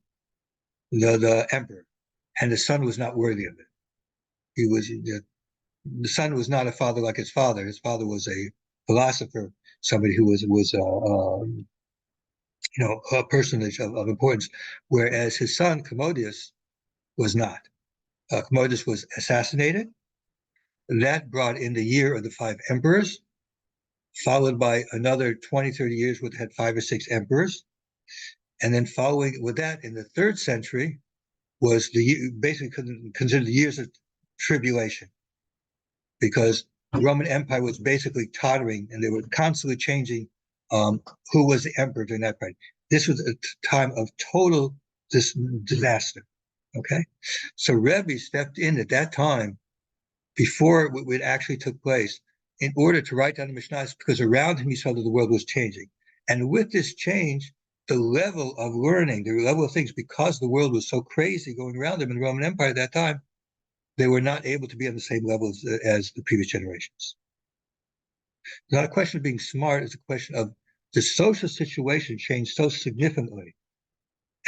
the emperor, and the son was not worthy of it. He was the son was not a father like his father. His father was a philosopher, somebody who was a personage of importance, whereas his son Commodius was not. Commodius was assassinated. That brought in the year of the 5 emperors, followed by another 20, 30 years, which had 5 or 6 emperors. And then following with that in the 3rd century was basically considered the years of tribulation, because the Roman Empire was basically tottering and they were constantly changing who was the emperor during that period. This was a time of total disaster. Okay, so Rebbe stepped in at that time before it actually took place in order to write down the Mishnahs, because around him he saw that the world was changing. And with this change, the level of learning, the level of things, because the world was so crazy going around them in the Roman Empire at that time, they were not able to be on the same level as the previous generations. It's not a question of being smart, it's a question of the social situation changed so significantly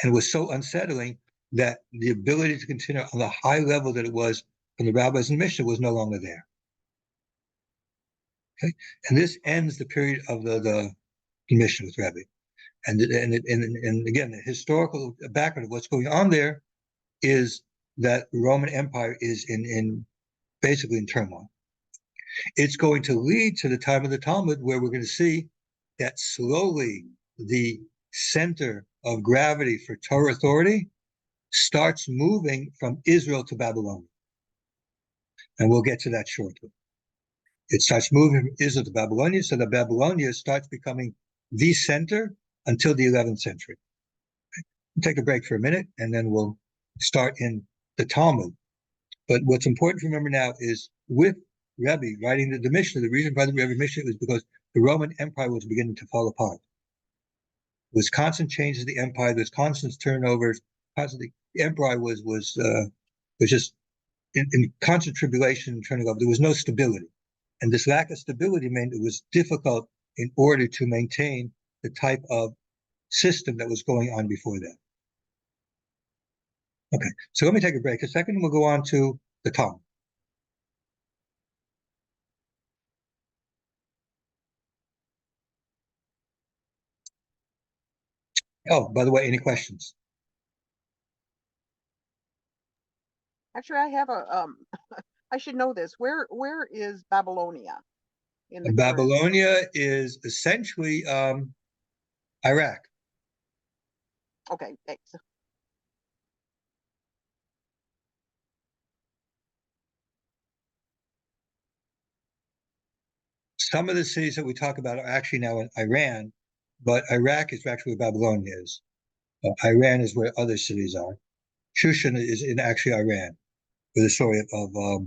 and was so unsettling that the ability to continue on the high level that it was from the rabbis and Mishnah was no longer there. Okay, and this ends the period of the Mishnah with Rebbe. And again, the historical background of what's going on there is that the Roman Empire is basically in turmoil. It's going to lead to the time of the Talmud, where we're going to see that slowly the center of gravity for Torah authority starts moving from Israel to Babylon. And we'll get to that shortly. It starts moving from Israel to Babylonia, so that Babylonia starts becoming the center until the 11th century. We'll take a break for a minute, and then we'll start in the Talmud. But what's important to remember now is with Rebbe writing the Mishnah, the reason for the Rebbe Mishnah was because the Roman Empire was beginning to fall apart. There was constant changes in the empire, there was constant turnovers, constantly. The empire was just in constant tribulation, turning over. There was no stability. And this lack of stability meant it was difficult in order to maintain the type of system that was going on before that. Okay, so let me take a break a second, and we'll go on to the Talmud. Oh, by the way, any questions? Actually, I have I should know this. Where is Babylonia in the current? Babylonia is essentially Iraq. Okay, thanks. Some of the cities that we talk about are actually now in Iran, but Iraq is actually where Babylonia is. Iran is where other cities are. Shushan is in actually Iran, where the story of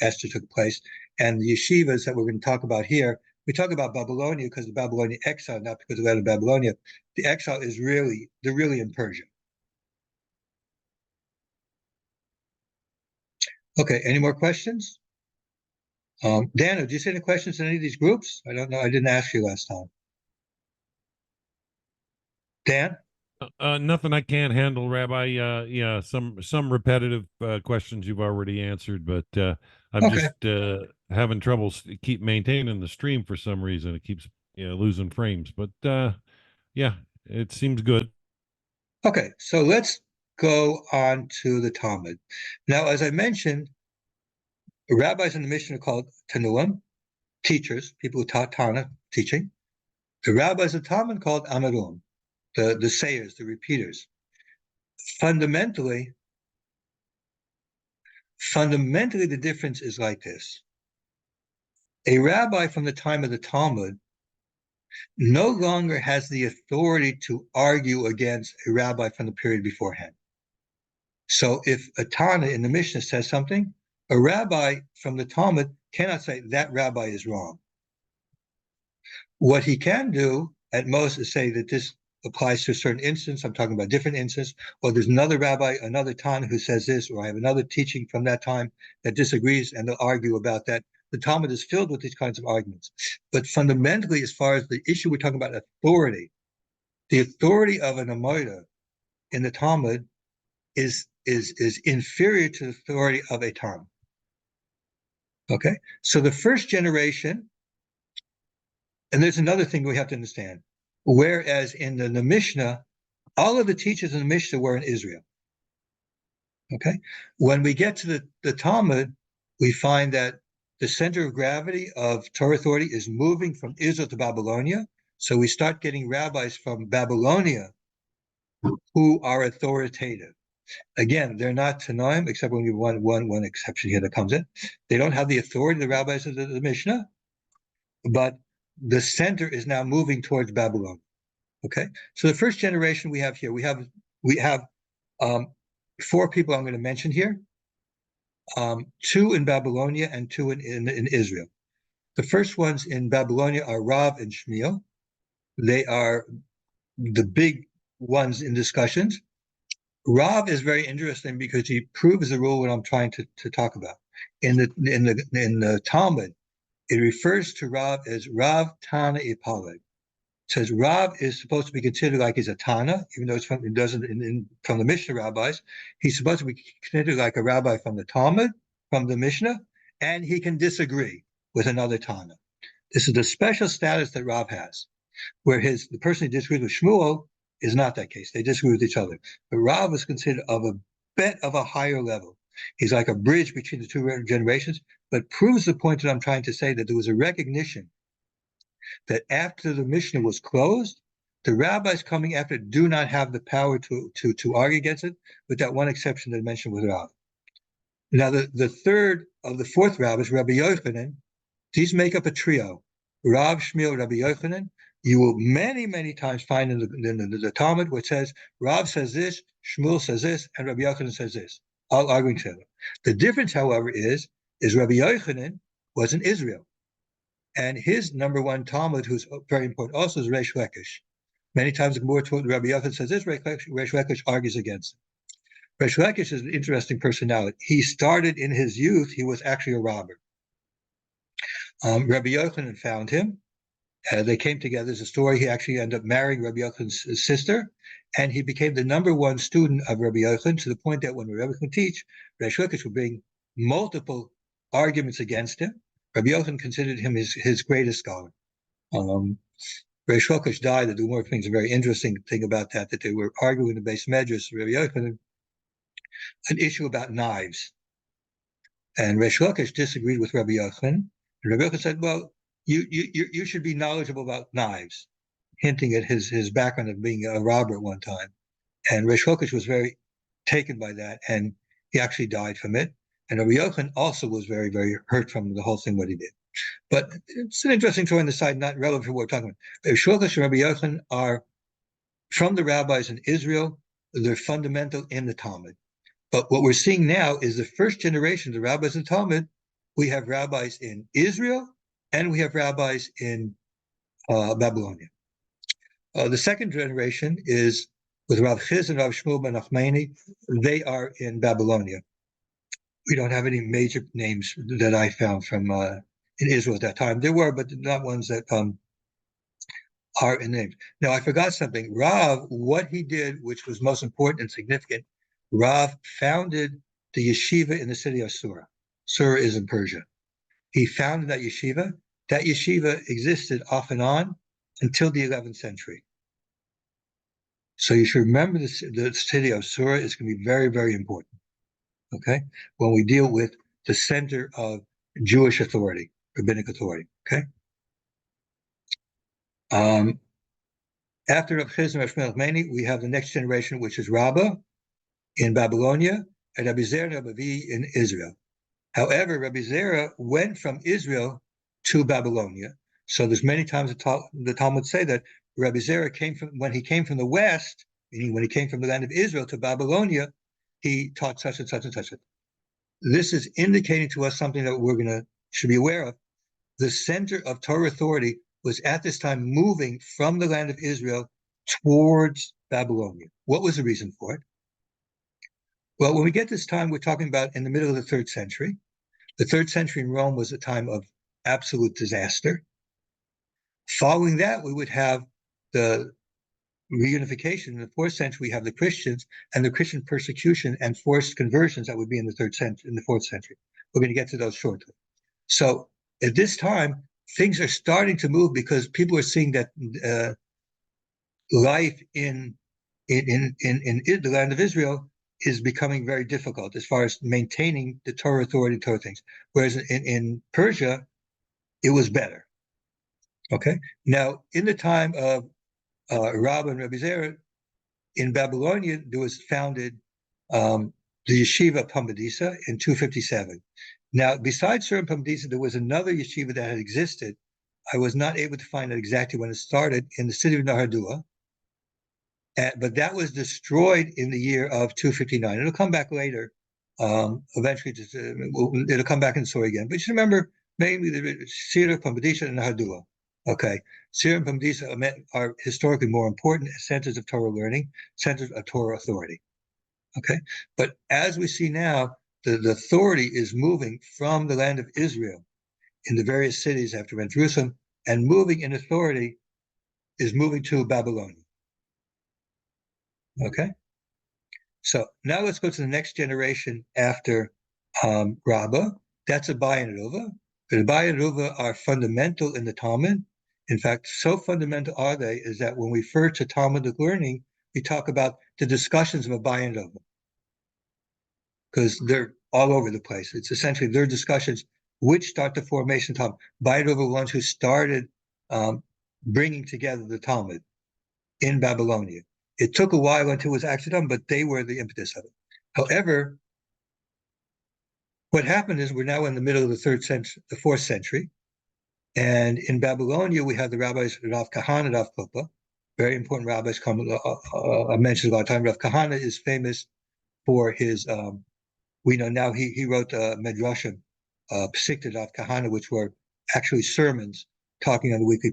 Esther took place. And the yeshivas that we're going to talk about here, we talk about Babylonia because of Babylonian exile, not because of that of Babylonia. The exile is they're really in Persia. Okay, any more questions? Dana, do you see any questions in any of these groups? I don't know. I didn't ask you last time. Dan? Nothing I can't handle, Rabbi. Yeah, some repetitive questions you've already answered, but I'm Okay. just having trouble keep maintaining the stream for some reason. It keeps losing frames, but yeah, it seems good. Okay, so let's go on to the Talmud. Now, as I mentioned, rabbis in the Mishnah are called Tanuim, teachers, people who taught Tana, teaching. The rabbis of Talmud called Amarum, the sayers, the repeaters. Fundamentally, Fundamentally, the difference is like this. A rabbi from the time of the Talmud no longer has the authority to argue against a rabbi from the period beforehand. So if a Tana in the Mishnah says something, a rabbi from the Talmud cannot say that rabbi is wrong. What he can do at most is say that this applies to a certain instance. I'm talking about different instance, or there's another rabbi, another Tana who says this, or I have another teaching from that time that disagrees, and they'll argue about that. The Talmud is filled with these kinds of arguments. But fundamentally, as far as the issue, we're talking about authority. The authority of an Amoida in the Talmud is inferior to the authority of a Tana. Okay? So the first generation, and there's another thing we have to understand. Whereas in the Mishnah, all of the teachers in the Mishnah were in Israel. Okay? When we get to the Talmud, we find that the center of gravity of Torah authority is moving from Israel to Babylonia. So we start getting rabbis from Babylonia who are authoritative. Again, they're not Tanoim, except when we have one exception here that comes in. They don't have the authority, the rabbis of the Mishnah, but the center is now moving towards Babylon. Okay, so the first generation we have here, we have 4 people I'm going to mention here, 2 in Babylonia and 2 in Israel. The first ones in Babylonia are Rav and Shmuel. They are the big ones in discussions. Rav is very interesting because he proves the rule what I'm trying to talk about. In the Talmud, it refers to Rav as Rav Tana Ipaleg. It says Rav is supposed to be considered like he's a Tana, even though it's from the Mishnah rabbis. He's supposed to be considered like a rabbi from the Talmud, from the Mishnah, and he can disagree with another Tana. This is the special status that Rav has, where the person who disagrees with Shmuel is not that case. They disagree with each other. But Rav is considered of a bit of a higher level. He's like a bridge between the 2 generations, but proves the point that I'm trying to say, that there was a recognition that after the Mishnah was closed, the rabbis coming after do not have the power to argue against it, with that one exception that I mentioned with Rav. Now, the third of the 4th rabbis, Rabbi Yochanan, these make up a trio. Rav, Shmuel, Rabbi Yochanan. You will many times find in the Talmud where it says, Rav says this, Shmuel says this, and Rabbi Yochanan says this, all arguing together. The difference, however, is Rabbi Yochanan was in Israel. And his number 1 Talmud, who's very important also, is Reish Lakish. Many times the Gemara taught Rabbi Yochanan says this, Reish Lakish argues against it. Reish Lakish is an interesting personality. He started in his youth, he was actually a robber. Rabbi Yochanan found him. They came together. There's a story. He actually ended up marrying Rabbi Yochanan's sister, and he became the number 1 student of Rabbi Yochanan, to the point that when Rabbi Yochanan teach, Reish Lakish would bring multiple arguments against him. Rabbi Yochanan considered him his greatest scholar. Reish Lakish died. The Gemara things a very interesting thing about that they were arguing in the base medrash, Rabbi Yochanan, an issue about knives. And Reish Lakish disagreed with Rabbi Yochanan. And Rabbi Yochanan said, well, you should be knowledgeable about knives, hinting at his background of being a robber at one time. And Reish Lakish was very taken by that, and he actually died from it. And Rabbi Yochanan also was very, very hurt from the whole thing, what he did. But it's an interesting story on the side, not relevant to what we're talking about. Reish Lakish and Rabbi Yochanan are from the rabbis in Israel. They're fundamental in the Talmud. But what we're seeing now is the first generation of the rabbis in Talmud. We have rabbis in Israel, and we have rabbis in Babylonia. The second generation is with Rav Chiz and Rav Shmuel ben Nachmani. They are in Babylonia. We don't have any major names that I found from in Israel at that time. There were, but not ones that are in names. Now, I forgot something. Rav, what he did, which was most important and significant, Rav founded the yeshiva in the city of Sura. Sura is in Persia. He founded that yeshiva. That yeshiva existed off and on until the 11th century. So you should remember the city of Sura is going to be very, very important, okay, when we deal with the center of Jewish authority, rabbinic authority, okay? After Rav Chiz and Rav Shmuel Nachmani, we have the next generation, which is Rabbah in Babylonia, and Rabbi Zera and Rabbi in Israel. However, Rabbi Zera went from Israel to Babylonia. So there's many times the Talmud say that Rabbi Zera when he came from the west, meaning when he came from the land of Israel to Babylonia, he taught such and such and such. This is indicating to us something that should be aware of. The center of Torah authority was at this time moving from the land of Israel towards Babylonia. What was the reason for it? Well, when we get this time, we're talking about in the middle of the 3rd century. The 3rd century in Rome was a time of absolute disaster. Following that, we would have the reunification. In the 4th century, we have the Christians and the Christian persecution and forced conversions that would be in the 3rd century, in the 4th century. We're going to get to those shortly. So at this time, things are starting to move because people are seeing that life in the land of Israel is becoming very difficult as far as maintaining the Torah authority, Torah things. Whereas in Persia, it was better. Okay. Now, in the time of Rabbah and Rabbi Zera, in Babylonia, there was founded the yeshiva of Pumbedisa in 257. Now, besides Sur and Pumbedisa, there was another yeshiva that had existed. I was not able to find out exactly when it started in the city of Nahardua. But that was destroyed in the year of 259. It'll come back later. Eventually, it'll come back in the story again. But just remember, mainly the Sira, Pumbedisa, and Nahardua. Okay, Sira and Pumbedisa are historically more important as centers of Torah learning, centers of Torah authority. Okay, but as we see now, the authority is moving from the land of Israel in the various cities after Jerusalem, and moving in authority is moving to Babylonia. Okay, so now let's go to the next generation after Rabbah. That's Abai and Ruva. The Abai and Ruva are fundamental in the Talmud. In fact, so fundamental are they is that when we refer to Talmudic learning, we talk about the discussions of Abai and Ruva because they're all over the place. It's essentially their discussions which start the formation of Talmud. Abai and Ruva were ones who started bringing together the Talmud in Babylonia. It took a while until it was actually done, but they were the impetus of it. However, what happened is we're now in the middle of the 4th century. And in Babylonia, we have the rabbis Rav Kahana, Rav Kopa, very important rabbis. I mentioned a lot of time. Rav Kahana is famous for his, we know now he wrote Medrashim, Psikta Rav Kahana, which were actually sermons talking on the weekly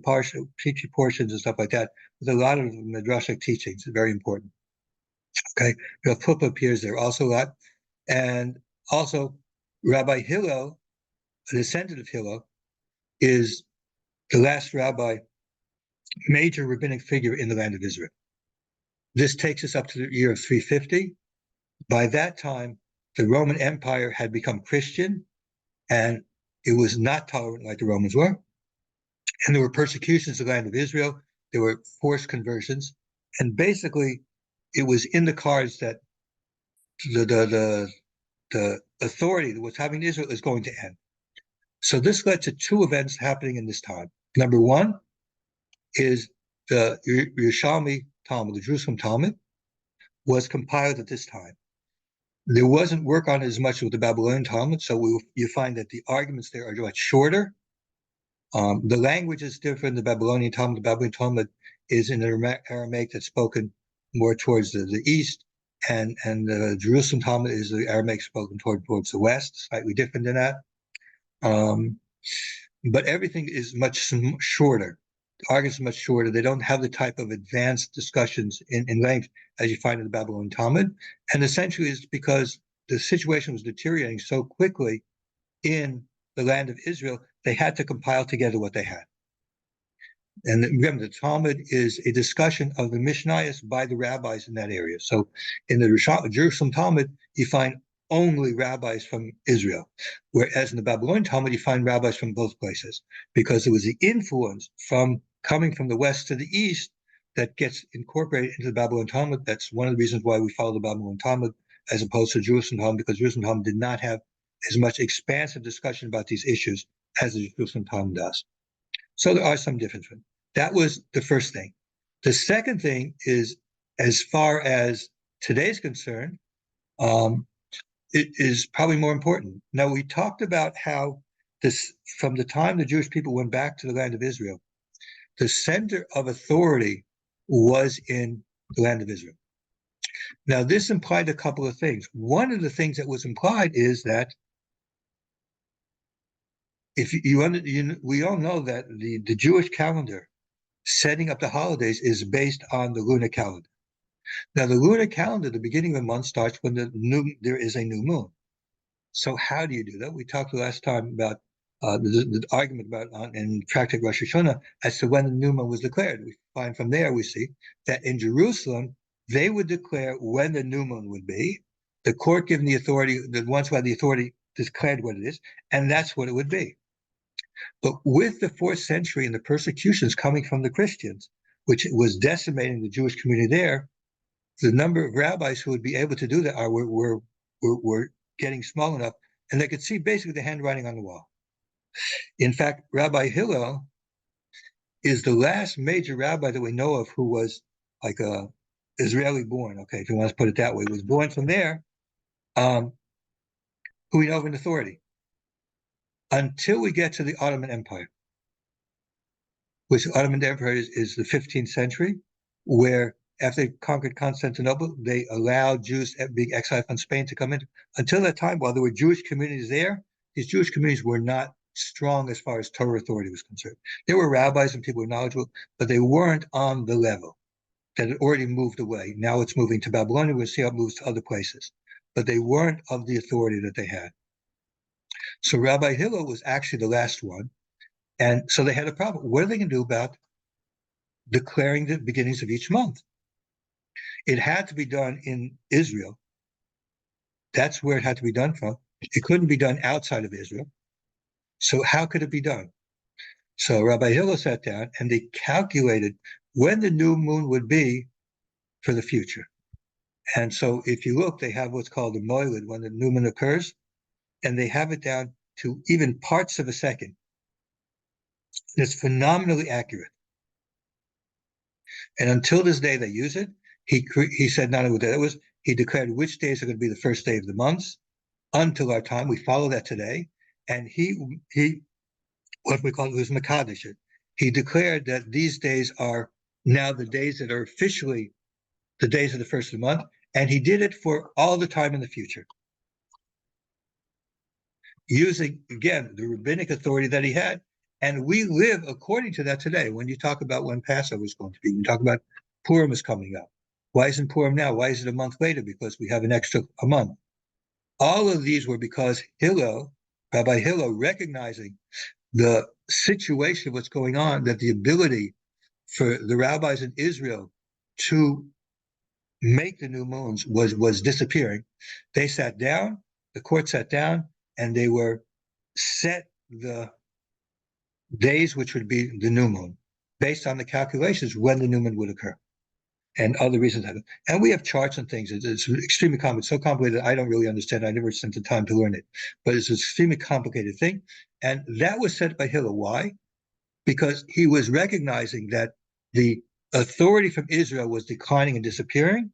teaching portions and stuff like that, with a lot of Medrashic teachings, very important. Okay, Rav Kopa appears there also a lot. And also, Rabbi Hillel, a descendant of Hillel, is the last major rabbinic figure in the land of Israel. This takes us up to the year of 350. By that time, the Roman Empire had become Christian, and it was not tolerant like the Romans were. And there were persecutions of the land of Israel. There were forced conversions. And basically, it was in the cards that the authority that was having Israel is going to end. So this led to 2 events happening in this time. Number one is the Yerushalmi Talmud, the Jerusalem Talmud, was compiled at this time. There wasn't work on it as much with the Babylonian Talmud, so you find that the arguments there are much shorter. The language is different. The Babylonian Talmud is in Aramaic that's spoken more towards the east, and the Jerusalem Talmud is the Aramaic spoken towards the west, slightly different than that. But everything is much shorter. The arguments are much shorter. They don't have the type of advanced discussions in length as you find in the Babylonian Talmud. And essentially it's because the situation was deteriorating so quickly in the land of Israel, they had to compile together what they had. And remember, the Talmud is a discussion of the Mishnayos by the rabbis in that area. So in the Jerusalem Talmud, you find only rabbis from Israel, whereas in the Babylonian Talmud, you find rabbis from both places, because it was the influence from coming from the west to the east that gets incorporated into the Babylonian Talmud. That's one of the reasons why we follow the Babylonian Talmud as opposed to Jerusalem Talmud, because Jerusalem Talmud did not have as much expansive discussion about these issues as the Jerusalem Talmud does. So there are some differences. That was the first thing. The second thing is, as far as today's concerned, it is probably more important. Now, we talked about how this, from the time the Jewish people went back to the land of Israel, the center of authority was in the land of Israel. Now, this implied a couple of things. One of the things that was implied is that if we all know that the Jewish calendar setting up the holidays is based on the lunar calendar. Now, the lunar calendar, the beginning of the month starts when there is a new moon. So how do you do that? We talked last time about the argument about in Tractate Rosh Hashanah as to when the new moon was declared. We find from there, we see that in Jerusalem, they would declare when the new moon would be. The court given the authority, the ones who had the authority declared what it is, and that's what it would be. But with the 4th century and the persecutions coming from the Christians, which was decimating the Jewish community there, the number of rabbis who would be able to do that were getting small enough, and they could see basically the handwriting on the wall. In fact, Rabbi Hillel is the last major rabbi that we know of who was like a Israeli born, okay, if you want to put it that way, was born from there, who we know of in authority, until we get to the Ottoman Empire, which the Ottoman Empire is the 15th century, where after they conquered Constantinople, they allowed Jews being exiled from Spain to come in. Until that time, while there were Jewish communities there, these Jewish communities were not strong as far as Torah authority was concerned. There were rabbis and people who were knowledgeable, but they weren't on the level that had already moved away. Now it's moving to Babylonia. We'll see how it moves to other places. But they weren't of the authority that they had. So Rabbi Hillel was actually the last one. And so they had a problem. What are they going to do about declaring the beginnings of each month? It had to be done in Israel. That's where it had to be done from. It couldn't be done outside of Israel. So how could it be done? So Rabbi Hillel sat down and they calculated when the new moon would be for the future. And so if you look, they have what's called the moilid, when the new moon occurs, and they have it down to even parts of a second. It's phenomenally accurate. And until this day, they use it. He said not only what that was, he declared which days are going to be the first day of the months until our time. We follow that today. And he what we call it was Makadish. He declared that these days are now the days that are officially the days of the first of the month. And he did it for all the time in the future, using, again, the rabbinic authority that he had. And we live according to that today. When you talk about when Passover is going to be, you talk about Purim is coming up. Why isn't Purim now? Why is it a month later? Because we have an extra a month. All of these were because Rabbi Hillel, recognizing the situation of what's going on, that the ability for the rabbis in Israel to make the new moons was disappearing. They sat down, the court sat down, and they were set the days which would be the new moon based on the calculations when the new moon would occur and other reasons. And we have charts and things. It's extremely complicated, so complicated that I don't really understand. I never spent the time to learn it, but it's an extremely complicated thing. And that was set by Hillel. Why? Because he was recognizing that the authority from Israel was declining and disappearing.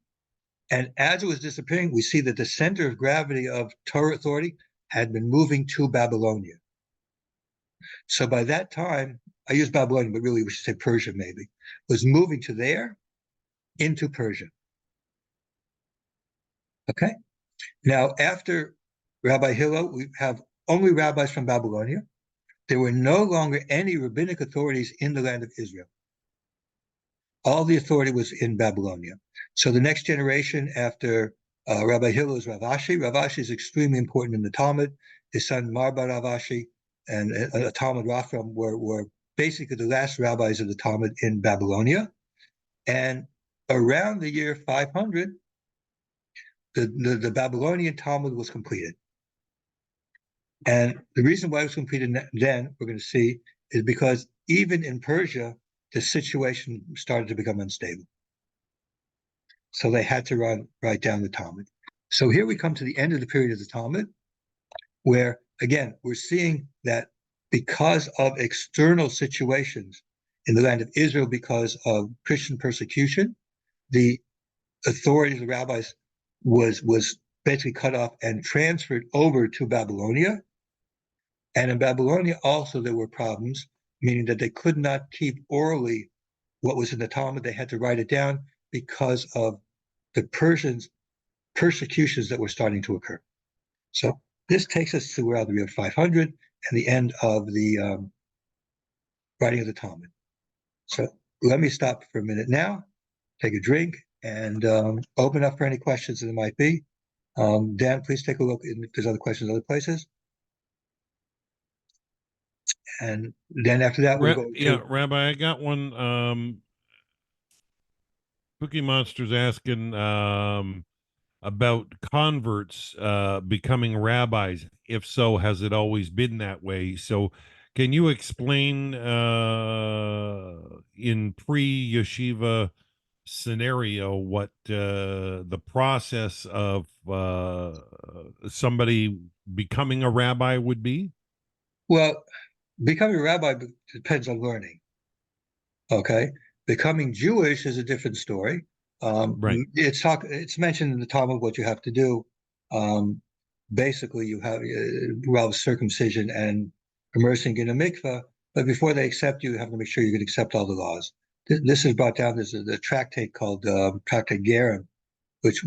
And as it was disappearing, we see that the center of gravity of Torah authority had been moving to Babylonia. So by that time, I use Babylonia, but really we should say Persia maybe, was moving to there into Persia. Okay? Now, after Rabbi Hillel, we have only rabbis from Babylonia. There were no longer any rabbinic authorities in the land of Israel. All the authority was in Babylonia. So the next generation after Rabbi Hillel is Rav Ashi. Rav Ashi is extremely important in the Talmud. His son Marba Rav Ashi and Talmud Rafram were basically the last rabbis of the Talmud in Babylonia. And around the year 500, the Babylonian Talmud was completed. And the reason why it was completed then, we're going to see, is because even in Persia, the situation started to become unstable. So they had to write down the Talmud. So here we come to the end of the period of the Talmud, where, again, we're seeing that because of external situations in the land of Israel, because of Christian persecution, the authority of the rabbis was basically cut off and transferred over to Babylonia. And in Babylonia also there were problems, meaning that they could not keep orally what was in the Talmud. They had to write it down because of the Persians' persecutions that were starting to occur. So this takes us to around the year 500 and the end of the writing of the Talmud. So let me stop for a minute now, take a drink, and open up for any questions that there might be. Dan, please take a look if there's other questions other places. And then after that, we'll go to... Rabbi, I got one. Cookie Monster's asking about converts becoming rabbis. If so, has it always been that way? So can you explain in pre-yeshiva scenario what the process of somebody becoming a rabbi would be? Well, becoming a rabbi depends on learning. Okay, becoming Jewish is a different story. Right. It's mentioned in the Talmud what you have to do. Basically, you have circumcision and immersing in a mikveh, but before they accept you, you have to make sure you can accept all the laws. This is brought down. There's a tractate called Tractate Gerim, which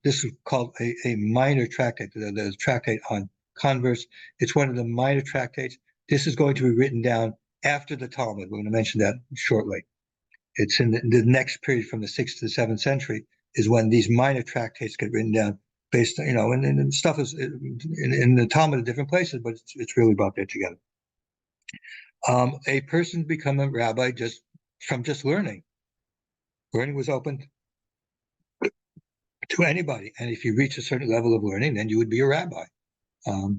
this is called a minor tractate, the tractate on converts. It's one of the minor tractates. This is going to be written down after the Talmud. We're going to mention that shortly. It's in the next period from the 6th to the 7th century is when these minor tractates get written down based on, and stuff is in the Talmud in different places, but it's really brought there together. A person become a rabbi just from learning. Learning was open to anybody. And if you reach a certain level of learning, then you would be a rabbi. So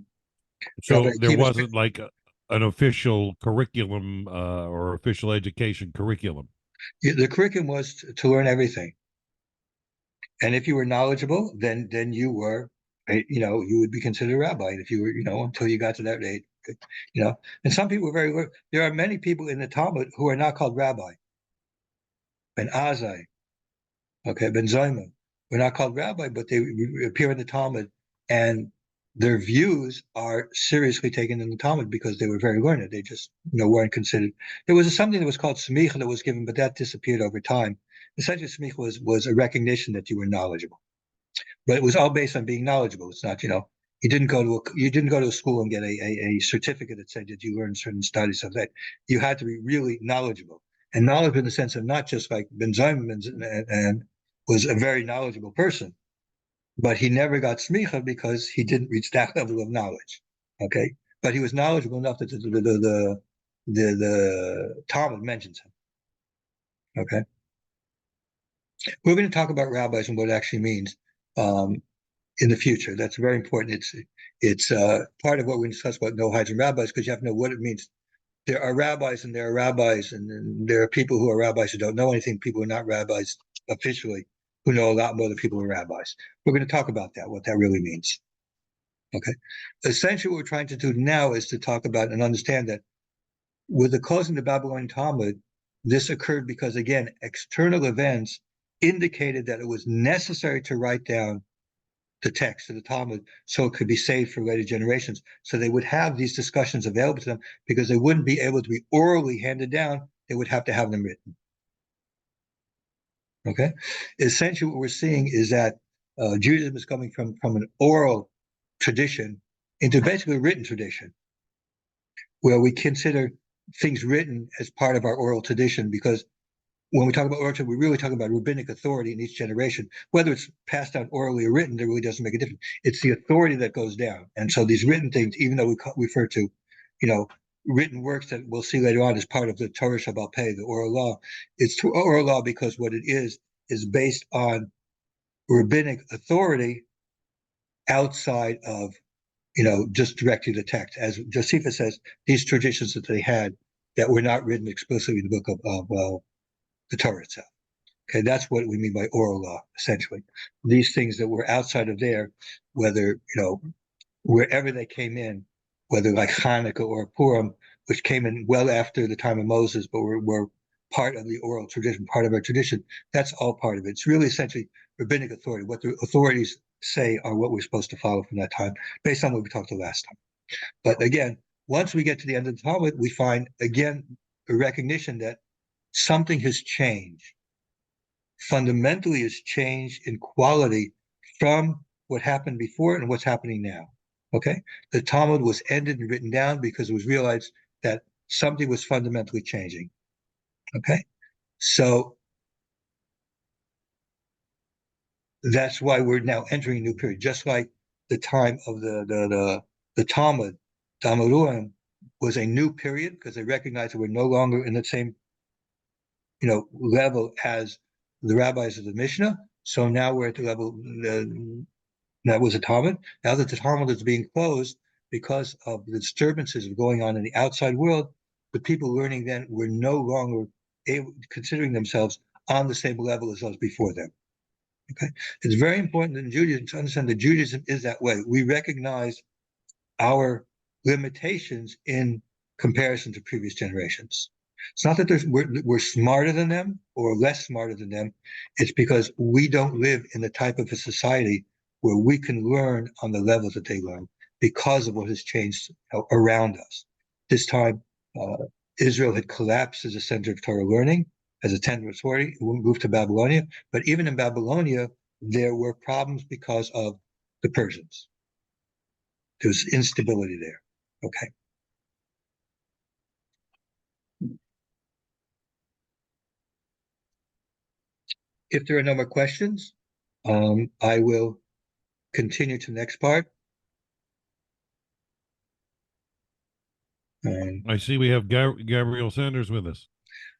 Rabbi there Akiva's- wasn't like an official curriculum or official education curriculum. The curriculum was to learn everything. And if you were knowledgeable, then you were, you would be considered a rabbi. And if you were, until you got to that age, and some people were there are many people in the Talmud who are not called rabbi. Ben Azai, Ben Zayman, were not called rabbi, but they appear in the Talmud, and their views are seriously taken in the Talmud because they were very learned. They just, weren't considered. There was something that was called smicha that was given, but that disappeared over time. Essentially, smicha was a recognition that you were knowledgeable, but it was all based on being knowledgeable. It's not, you didn't go to a school and get a certificate that said that you learned certain studies of that. You had to be really knowledgeable, and knowledge in the sense of not just like Ben Zayman and was a very knowledgeable person, but he never got smicha because he didn't reach that level of knowledge. Okay, but he was knowledgeable enough that the Talmud mentions him. Okay, we're going to talk about rabbis and what it actually means in the future. That's very important. It's part of what we discuss about Noahides and rabbis, because you have to know what it means. There are rabbis and there are rabbis, and there are people who are rabbis who don't know anything. People who are not rabbis officially who know a lot more than people who are rabbis. We're going to talk about that, what that really means. Okay. Essentially, what we're trying to do now is to talk about and understand that with the closing of the Babylonian Talmud, this occurred because, again, external events indicated that it was necessary to write down the text of the Talmud so it could be saved for later generations. So they would have these discussions available to them because they wouldn't be able to be orally handed down. They would have to have them written. Okay. Essentially, what we're seeing is that Judaism is coming from an oral tradition into basically a written tradition, where we consider things written as part of our oral tradition, because when we talk about oral tradition, we're really talking about rabbinic authority in each generation. Whether it's passed down orally or written, it really doesn't make a difference. It's the authority that goes down. And so these written things, even though we refer to, written works that we'll see later on as part of the Torah Shabbal Peh, the oral law, it's oral law because what it is based on rabbinic authority outside of, just directly the text. As Josephus says, these traditions that they had that were not written explicitly in the book of the Torah itself. Okay, that's what we mean by oral law, essentially. These things that were outside of there, whether, wherever they came in, whether like Hanukkah or Purim, which came in well after the time of Moses, but were part of the oral tradition, part of our tradition, that's all part of it. It's really essentially rabbinic authority, what the authorities say are what we're supposed to follow from that time, based on what we talked to last time. But again, once we get to the end of the Talmud, we find again a recognition that something has changed. Fundamentally, has changed in quality from what happened before and what's happening now. Okay, the Talmud was ended and written down because it was realized that something was fundamentally changing. Okay, so that's why we're now entering a new period, just like the time of the Talmud, Talmudim, was a new period because they recognized that we're no longer in the same, level as the rabbis of the Mishnah. So now we're at the level that was a Talmud. Now that the Talmud is being closed because of the disturbances going on in the outside world, the people learning then were no longer considering themselves on the same level as those before them. Okay, it's very important in Judaism to understand that Judaism is that way. We recognize our limitations in comparison to previous generations. It's not that we're smarter than them or less smarter than them. It's because we don't live in the type of a society where we can learn on the level that they learn because of what has changed around us. This time, Israel had collapsed as a center of Torah learning, as a center of authority. It moved to Babylonia. But even in Babylonia, there were problems because of the Persians. There was instability there. Okay. If there are no more questions, I will continue to the next part. I see we have Gabriel Sanders with us.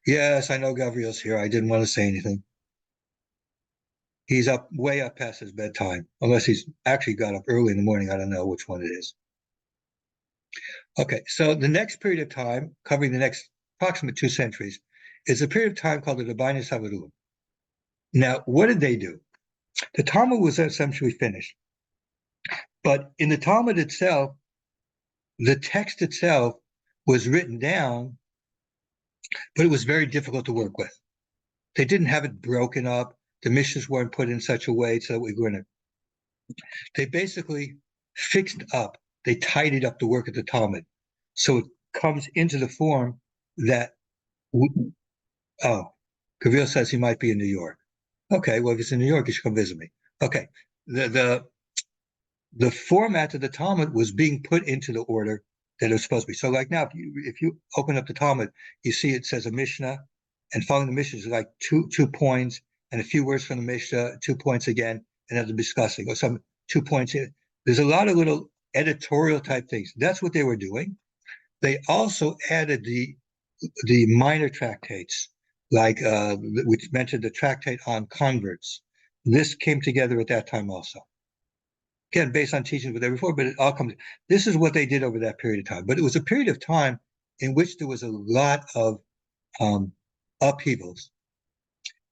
Yes, I know Gabriel's here. I didn't want to say anything. He's way up past his bedtime, unless he's actually got up early in the morning. I don't know which one it is. Okay, so the next period of time, covering the next approximate 2 centuries, is a period of time called the Rabbinic Savaruim. Now, what did they do? The Talmud was essentially finished. But in the Talmud itself, the text itself was written down, but it was very difficult to work with. They didn't have it broken up. The missions weren't put in such a way so that we were going to. They basically fixed up, they tidied up the work of the Talmud. So it comes into the form that, Gabriel says he might be in New York. Okay, well, if he's in New York, he should come visit me. Okay, the format of the Talmud was being put into the order that it was supposed to be. So like now, if you open up the Talmud, you see it says a Mishnah, and following the Mishnah is like two points, and a few words from the Mishnah, 2 points again, and then the discussing, or some 2 points here. There's a lot of little editorial type things. That's what they were doing. They also added the minor tractates, like we mentioned the tractate on converts. This came together at that time also. Again, based on teachings with there before, but it all comes. This is what they did over that period of time. But it was a period of time in which there was a lot of upheavals.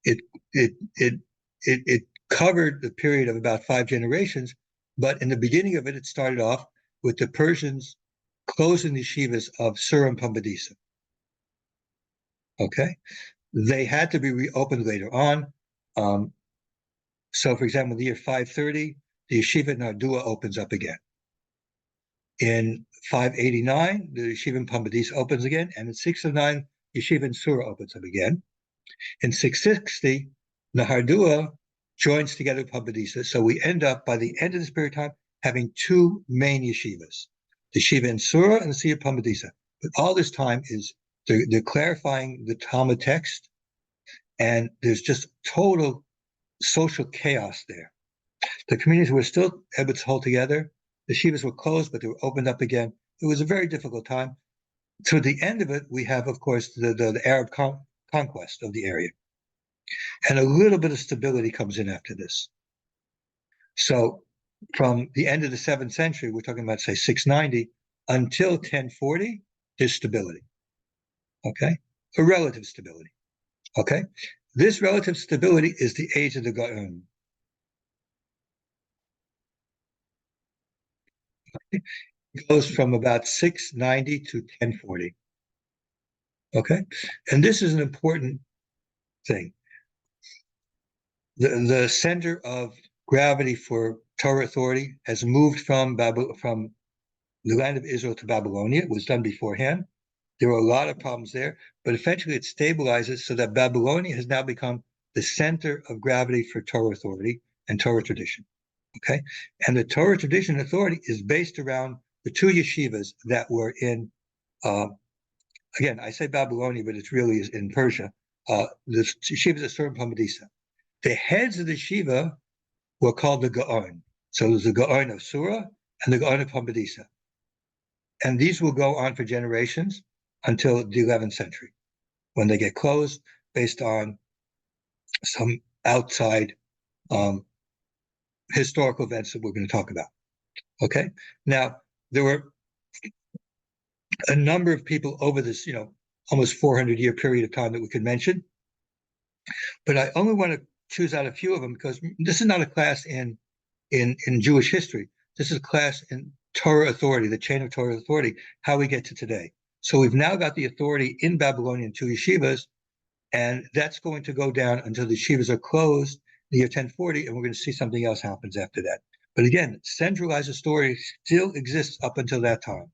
It covered the period of about 5 generations, but in the beginning of it, it started off with the Persians closing the yeshivas of Sur and Pumbedisa. Okay, they had to be reopened later on. So, for example, in the year 530, the yeshiva in Ardua opens up again. In 589, the yeshiva in Pumbedisa opens again, and in 609, yeshiva in Sura opens up again. In 660, Nahardua joins together with Pumbedisa. So we end up, by the end of this period of time, having 2 main yeshivas, the yeshiva in Sura and the yeshiva in Pumbedisa. But all this time is they're clarifying the Talmud text, and there's just total social chaos there. The communities were still able to hold together. The yeshivas were closed, but they were opened up again. It was a very difficult time. To the end of it, we have, of course, the Arab conquest of the area. And a little bit of stability comes in after this. So from the end of the 7th century, we're talking about, say, 690, until 1040, there's stability. Okay? A relative stability. Okay? This relative stability is the age of the Gaon. It goes from about 690 to 1040. Okay? And this is an important thing. The center of gravity for Torah authority has moved from from the land of Israel to Babylonia. It was done beforehand. There were a lot of problems there, but eventually it stabilizes so that Babylonia has now become the center of gravity for Torah authority and Torah tradition. Okay, and the Torah tradition authority is based around the two yeshivas that were in, again, I say Babylonia, but it really is in Persia. The yeshivas of Sur and Pamadisa. The heads of the yeshiva were called the Gaon. So there's the Gaon of Surah and the Gaon of Pamadisa. And these will go on for generations until the 11th century, when they get closed based on some outside historical events that we're going to talk about. Okay, now there were a number of people over this, almost 400-year period of time that we could mention, but I only want to choose out a few of them because this is not a class in Jewish history. This is a class in Torah authority, the chain of Torah authority, how we get to today. So we've now got the authority in Babylonian two yeshivas, and that's going to go down until the yeshivas are closed in the year 1040, and we're going to see something else happens after that. But again, centralized authority still exists up until that time.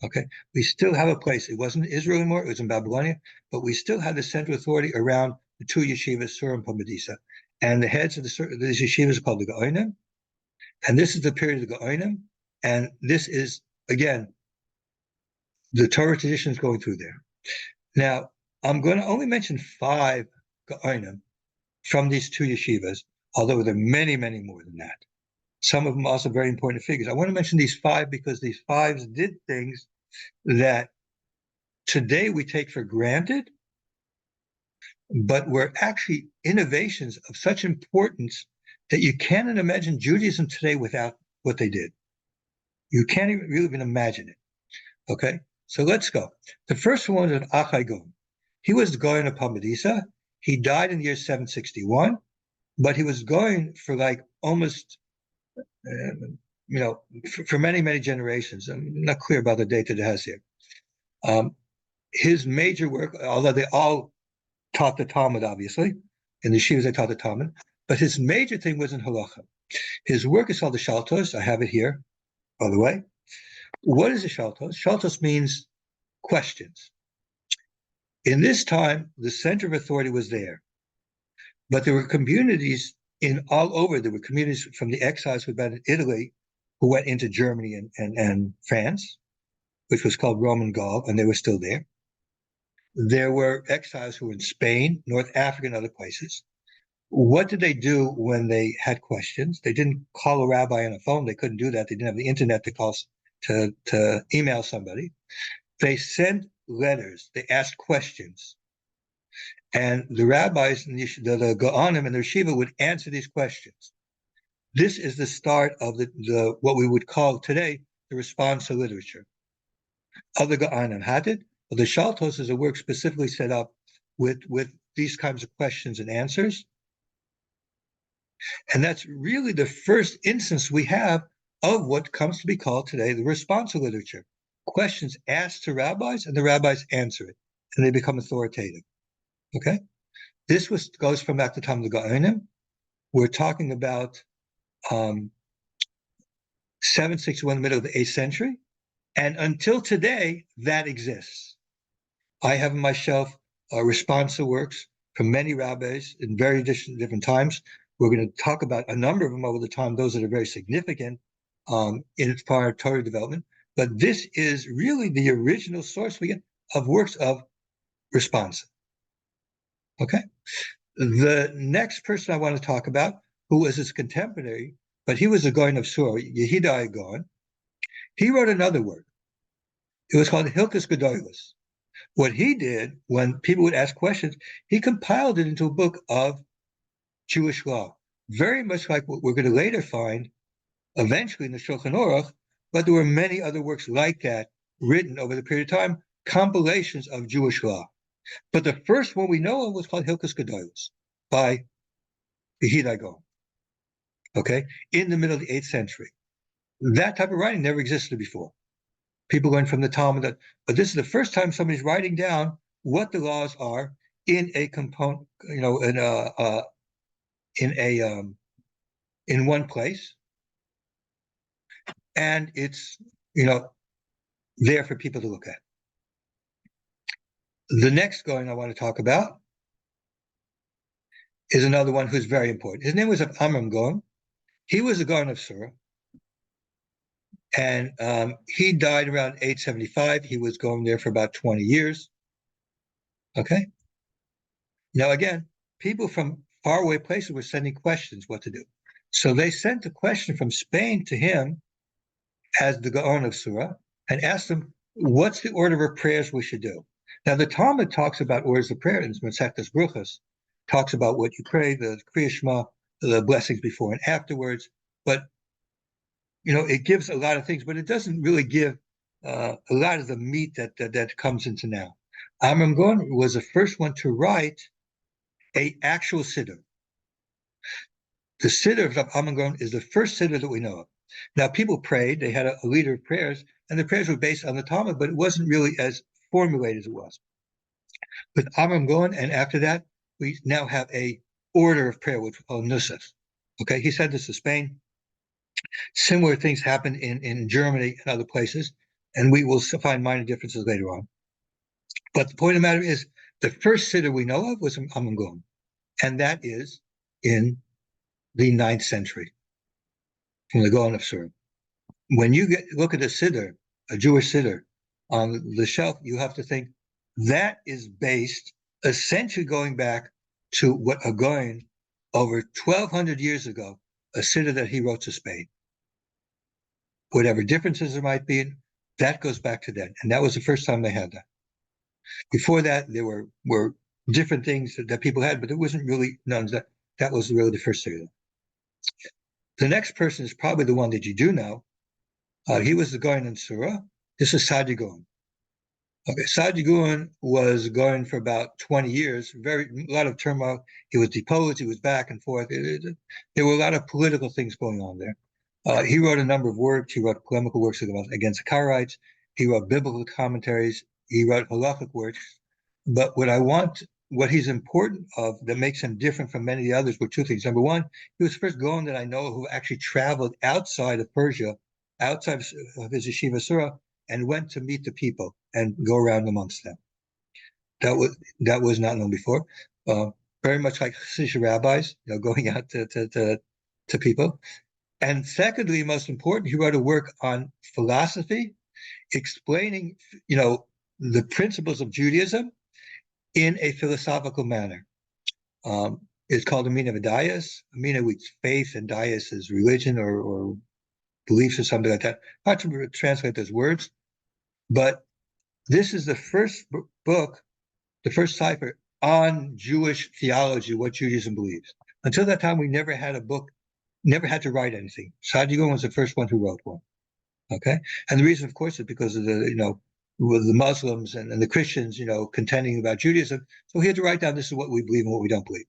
Okay, we still have a place. It wasn't Israel anymore; it was in Babylonia, but we still have the central authority around the two yeshivas, Sur and Pamadisa, and the heads of these yeshivas are called the Gaonim, and this is the period of the Gaonim, and this is again the Torah tradition is going through there. Now, I'm going to only mention 5 Gaonim from these two yeshivas, although there are many, many more than that. Some of them also very important figures. I want to mention these 5 because these 5s did things that today we take for granted, but were actually innovations of such importance that you can't imagine Judaism today without what they did. You can't even imagine it. Okay, so let's go. The first one was an Achai Gaon. He was the Gaon of Pamadisa. He died in the year 761, but he was going for like almost, for many, many generations. I'm not clear about the date that it has here. His major work, although they all taught the Talmud, obviously, in the yeshivas they taught the Talmud, but his major thing was in halacha. His work is called the Shaltos. I have it here, by the way. What is a Shaltos? Shaltos means questions. In this time, the center of authority was there, but there were communities in all over. There were communities from the exiles who had been in Italy, who went into Germany and France, which was called Roman Gaul, and they were still there. There were exiles who were in Spain, North Africa, and other places. What did they do when they had questions? They didn't call a rabbi on a phone. They couldn't do that. They didn't have the internet to call to email somebody. They sent letters. They asked questions, and the rabbis, the Gaonim and the Yeshiva would answer these questions. This is the start of the what we would call today the response to literature. Other Gaonim had it, but the Shaltos is a work specifically set up with these kinds of questions and answers. And that's really the first instance we have of what comes to be called today the responsa literature. Questions asked to rabbis, and the rabbis answer it, and they become authoritative. Okay? This goes from back to the time of the Gaonim. We're talking about 761, the middle of the 8th century, and until today, that exists. I have on my shelf responsa works from many rabbis in very different times. We're going to talk about a number of them over the time, those that are very significant in its part of Torah development. But this is really the original source we get of works of responsa. Okay? The next person I want to talk about, who was his contemporary, but he was a Gaon of Sur, Yehidai Gaon, he wrote another work. It was called Hilchos Gedolos. What he did, when people would ask questions, he compiled it into a book of Jewish law, very much like what we're going to later find eventually in the Shulchan Aruch, but there were many other works like that written over the period of time, compilations of Jewish law. But the first one we know of was called Hilchos Gedolos by Yehidai Gaon, okay, in the middle of the 8th century. That type of writing never existed before. People learn from the Talmud, but this is the first time somebody's writing down what the laws are in a component, in one place, and it's, there for people to look at. The next Gaon I want to talk about is another one who's very important. His name was Amram Gaon. He was a Gaon of Sura, and he died around 875. He was going there for about 20 years. Okay. Now, again, people from faraway places were sending questions what to do. So they sent a question from Spain to him as the Gaon of Sura and asked him, what's the order of prayers we should do? Now, the Talmud talks about orders of prayer in Masechtas Bruchos, talks about what you pray, the Kriya Shema, the blessings before and afterwards. But, it gives a lot of things, but it doesn't really give a lot of the meat that comes into now. Amram Gaon was the first one to write an actual siddur. The siddur of Amram Gaon is the first siddur that we know of. Now, people prayed, they had a leader of prayers, and the prayers were based on the Talmud, but it wasn't really as formulated as it was. With Amram Gaon, and after that, we now have a order of prayer, which we call Nusach. Okay, he sent this to Spain. Similar things happen in Germany and other places, and we will find minor differences later on. But the point of the matter is, the first siddur we know of was Amram Gaon, and that is in the 9th century, from the Gaon of Sura. When you look at a siddur, a Jewish siddur, on the shelf, you have to think that is based essentially going back to what a Gaon over 1,200 years ago, a siddur that he wrote to Spain. Whatever differences there might be, that goes back to then. And that was the first time they had that. Before that, there were different things that people had, but there wasn't really none. That was really the first siddur. The next person is probably the one that you do know. He was the Gaon in Sura. This is Saadia Gaon. Okay, Saadia Gaon was going for about 20 years, a lot of turmoil. He was deposed, he was back and forth. There were a lot of political things going on there. He wrote a number of works. He wrote polemical works against the Karaites. He wrote biblical commentaries. He wrote halachic works. But what he's important of that makes him different from many of the others were two things. Number one, he was the first Gaon that I know who actually traveled outside of Persia, outside of his yeshiva Sura, and went to meet the people and go around amongst them. That was not known before. Very much like Hasidic rabbis, going out to people. And secondly, most important, he wrote a work on philosophy, explaining, the principles of Judaism in a philosophical manner. It's called Amina V'Dayas. Amina means faith, and Dayas is religion or beliefs or something like that. Hard to translate those words, but this is the first book, the first cipher on Jewish theology, what Judaism believes. Until that time, we never had a book, never had to write anything. Saadia Gaon was the first one who wrote one. Okay, and the reason, of course, is because of the Muslims and the Christians, contending about Judaism. So he had to write down, this is what we believe and what we don't believe.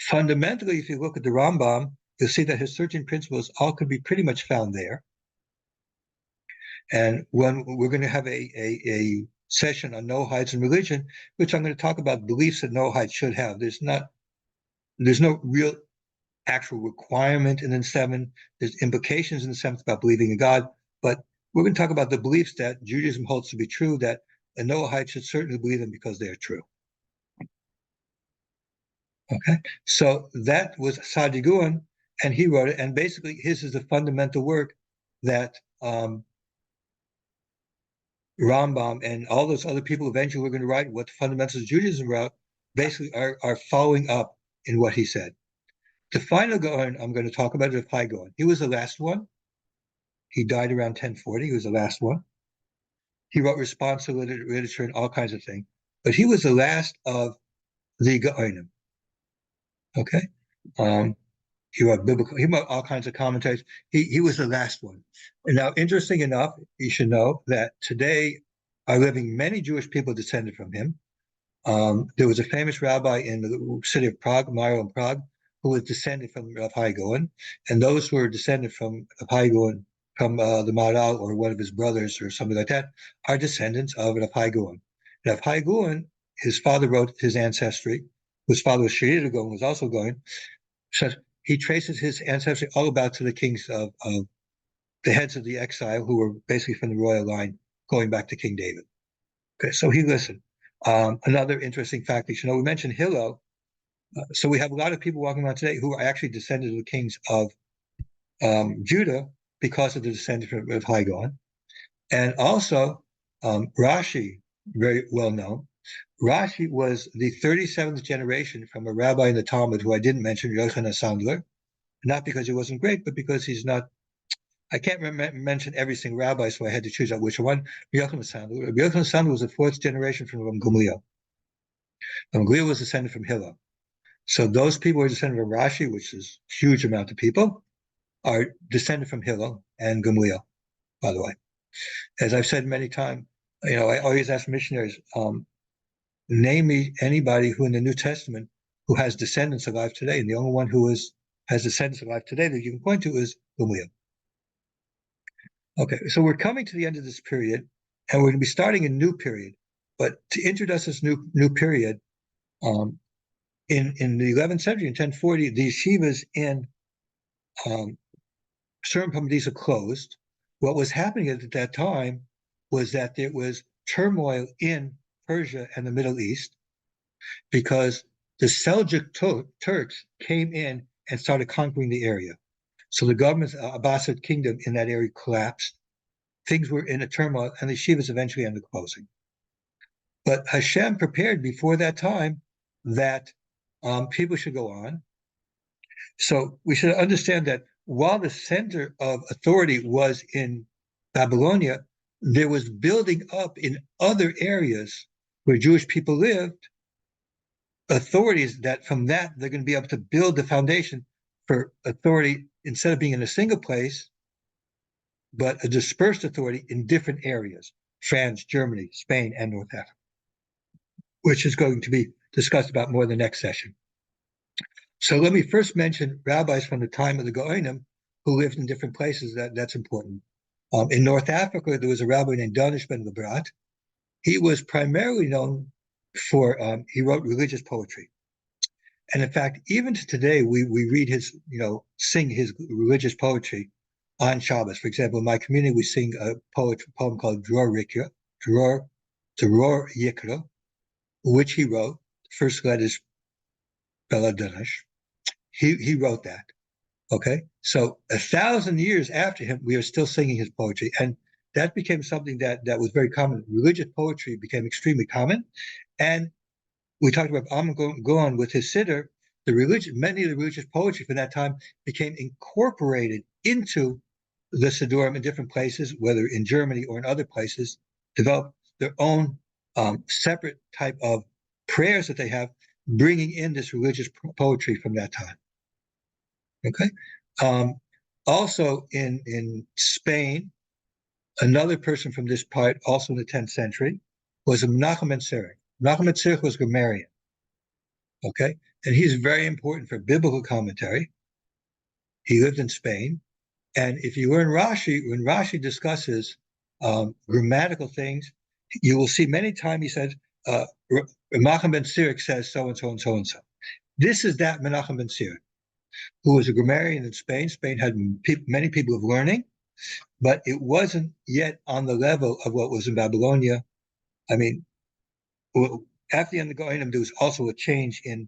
Fundamentally, if you look at the Rambam, you'll see that his 13 principles all could be pretty much found there. And when we're going to have a session on Noahides and religion, which I'm going to talk about beliefs that Noahides should have. There's no real actual requirement in the 7. There's implications in the 7th about believing in God, but we're going to talk about the beliefs that Judaism holds to be true, that a Noahide should certainly believe them because they are true. Okay, so that was Saadia Gaon, and he wrote it, and basically his is the fundamental work that Rambam and all those other people eventually were going to write what the fundamentals of Judaism wrote, basically are following up in what he said. The final Gaon I'm going to talk about is Rav Gaon. He was the last one. He died around 1040. He was the last one. He wrote responsive literature and all kinds of things. But he was the last of the Gaonim. Okay? He wrote all kinds of commentaries. He was the last one. And now, interesting enough, you should know that today are living many Jewish people descended from him. There was a famous rabbi in the city of Prague, Maro in Prague, who was descended from Rav Gaon. And those who are descended from Rav Gaon, from the Maharal or one of his brothers or something like that, are descendants of Rav Gaon. Rav Gaon, his father wrote his ancestry, whose father was Sharita Gaon, was also Gaon. So he traces his ancestry all about to the kings of the heads of the exile who were basically from the royal line going back to King David. Okay, so he listened. Another interesting fact that you know, we mentioned Hillel. So we have a lot of people walking around today who are actually descendants of the kings of Judah because of the descendant of Hagon. And also Rashi, very well known. Rashi was the 37th generation from a rabbi in the Talmud who I didn't mention, Yochanan Sandler, not because he wasn't great, but because he's not. I can't mention every single rabbi, so I had to choose out which one. Yochanan Sandler. Yochanan Sandler was the 4th generation from Gamliel. Gamliel was descended from Hillel. So those people who are descended from Rashi, which is a huge amount of people, are descended from Hillel and Gamliel, by the way. As I've said many times, you know, I always ask missionaries, name me anybody who in the New Testament who has descendants alive today. And the only one who has descendants alive today that you can point to is Gamliel. Okay, so we're coming to the end of this period, and we're going to be starting a new period. But to introduce this new period, in the 11th century, in 1040, the yeshivas in Surim Parmesan closed. What was happening at that time was that there was turmoil in Persia and the Middle East because the Seljuk Turks came in and started conquering the area. So the government's Abbasid kingdom in that area collapsed. Things were in a turmoil, and the yeshivas eventually ended up closing. But Hashem prepared before that time that people should go on. So we should understand that while the center of authority was in Babylonia, there was building up in other areas where Jewish people lived, authorities that from that they're going to be able to build the foundation for authority instead of being in a single place, but a dispersed authority in different areas, France, Germany, Spain, and North Africa, which is going to be discussed about more in the next session. So let me first mention rabbis from the time of the Goinim who lived in different places. That's important. In North Africa, there was a rabbi named Danish ben Lebrat. He was primarily known for, he wrote religious poetry. And in fact, even to today, we read his, sing his religious poetry on Shabbos. For example, in my community, we sing a poem called Dror Yikra, which he wrote. The first letters Beladanish. He wrote that. Okay, so 1,000 years after him, we are still singing his poetry, and that became something that was very common. Religious poetry became extremely common, and we talked about Amnon Golan with his siddur. Many of the religious poetry from that time became incorporated into the siddurim in different places, whether in Germany or in other places, developed their own separate type of prayers that they have, bringing in this religious poetry from that time. Okay. Also in Spain, another person from this part, also in the 10th century, was Menachem ben Sirach. Menachem ben Sirach was grammarian. Okay, and he's very important for biblical commentary. He lived in Spain, and if you learn Rashi, when Rashi discusses grammatical things, you will see many times he says, Menachem ben Sirach says so and so and so and so. This is that Menachem ben Sirach, who was a grammarian in Spain. Spain had many people of learning, but it wasn't yet on the level of what was in Babylonia. I mean, after the end of the Goinim, there was also a change in,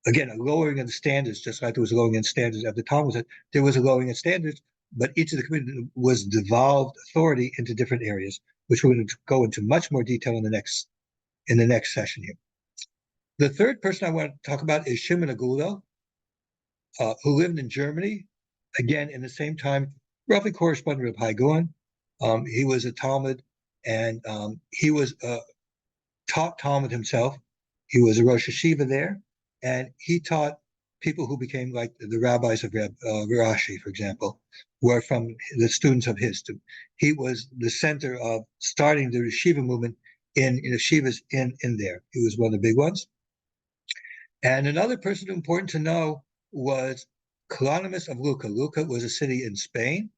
again, a lowering of the standards, just like there was a lowering in standards at the time. There was a lowering in standards, but each of the communities was devolved authority into different areas, which we're going to go into much more detail in the next session here. The third person I want to talk about is Shimon Agulo, who lived in Germany, again, in the same time, roughly corresponding with Hagon. He was a Talmud, and he was taught Talmud himself. He was a Rosh Hashiva there, and he taught people who became like the rabbis of Rashi, for example, were from the students of his. He was the center of starting the yeshiva movement in yeshivas in there. He was one of the big ones. And another person important to know was Colonimus of Lucca. Lucca was a city in Spain.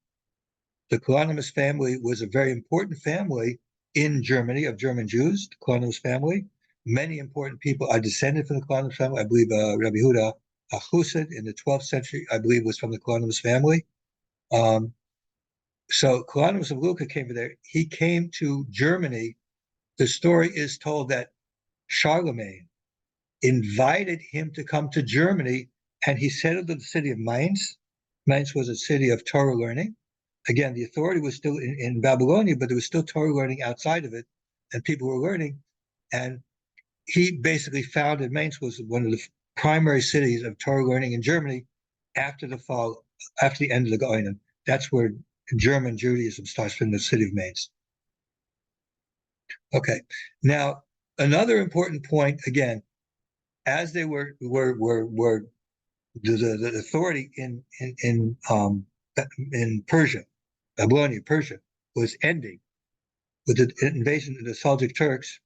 The Colonimus family was a very important family in Germany, of German Jews, the Colonimus family. Many important people are descended from the Colonimus family. I believe Rabbi Huda Achusid in the 12th century, I believe, was from the Colonimus family. So Colonimus of Lucca came there. He came to Germany. The story is told that Charlemagne invited him to come to Germany, and he settled in the city of Mainz. Mainz was a city of Torah learning. Again, the authority was still in Babylonia, but there was still Torah learning outside of it, and people were learning. And he basically founded Mainz was one of the primary cities of Torah learning in Germany after the fall, after the end of the Goyim. That's where German Judaism starts, from the city of Mainz. Okay, now another important point again, as they were the authority in Persia, Babylonia, Persia, was ending with the invasion of the Seljuk Turks.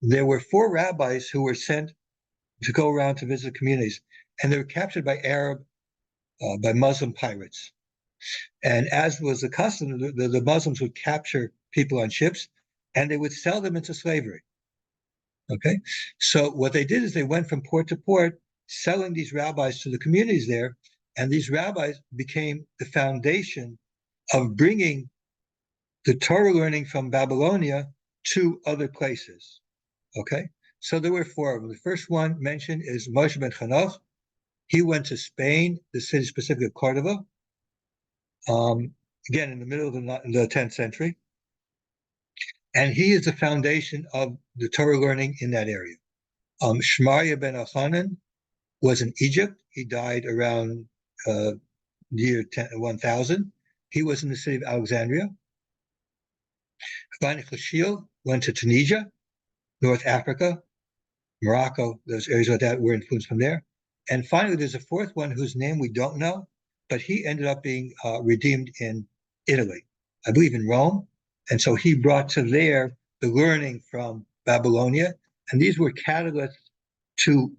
There were 4 rabbis who were sent to go around to visit communities, and they were captured by by Muslim pirates. And as was the custom, the Muslims would capture people on ships, and they would sell them into slavery. Okay, so what they did is they went from port to port, selling these rabbis to the communities there, and these rabbis became the foundation of bringing the Torah learning from Babylonia to other places. Okay, so there were 4 of them. The first one mentioned is Moshe ben Chanoch. He went to Spain, the city specific of Cordova, again in the middle of the 10th century. And he is the foundation of the Torah learning in that area. Shmaya ben Elchanan was in Egypt. He died around year 1000. He was in the city of Alexandria. Rabbi Chashiel went to Tunisia, North Africa, Morocco. Those areas like that were influenced from there. And finally, there's a 4th one whose name we don't know, but he ended up being redeemed in Italy, I believe in Rome. And so he brought to there the learning from Babylonia. And these were catalysts to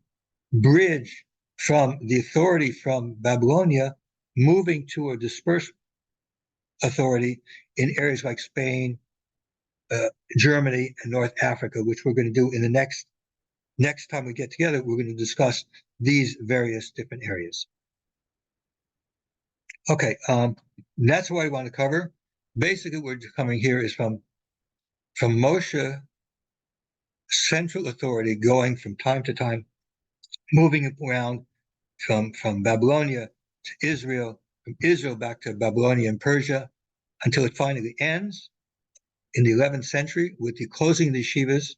bridge from the authority from Babylonia, moving to a dispersed authority in areas like Spain, Germany, and North Africa, which we're going to do in the next time we get together. We're going to discuss these various different areas. Okay, that's what I want to cover. Basically, what we're coming here is from Moshe, central authority, going from time to time, moving around from Babylonia to Israel, from Israel back to Babylonia and Persia, until it finally ends in the 11th century with the closing of the yeshivas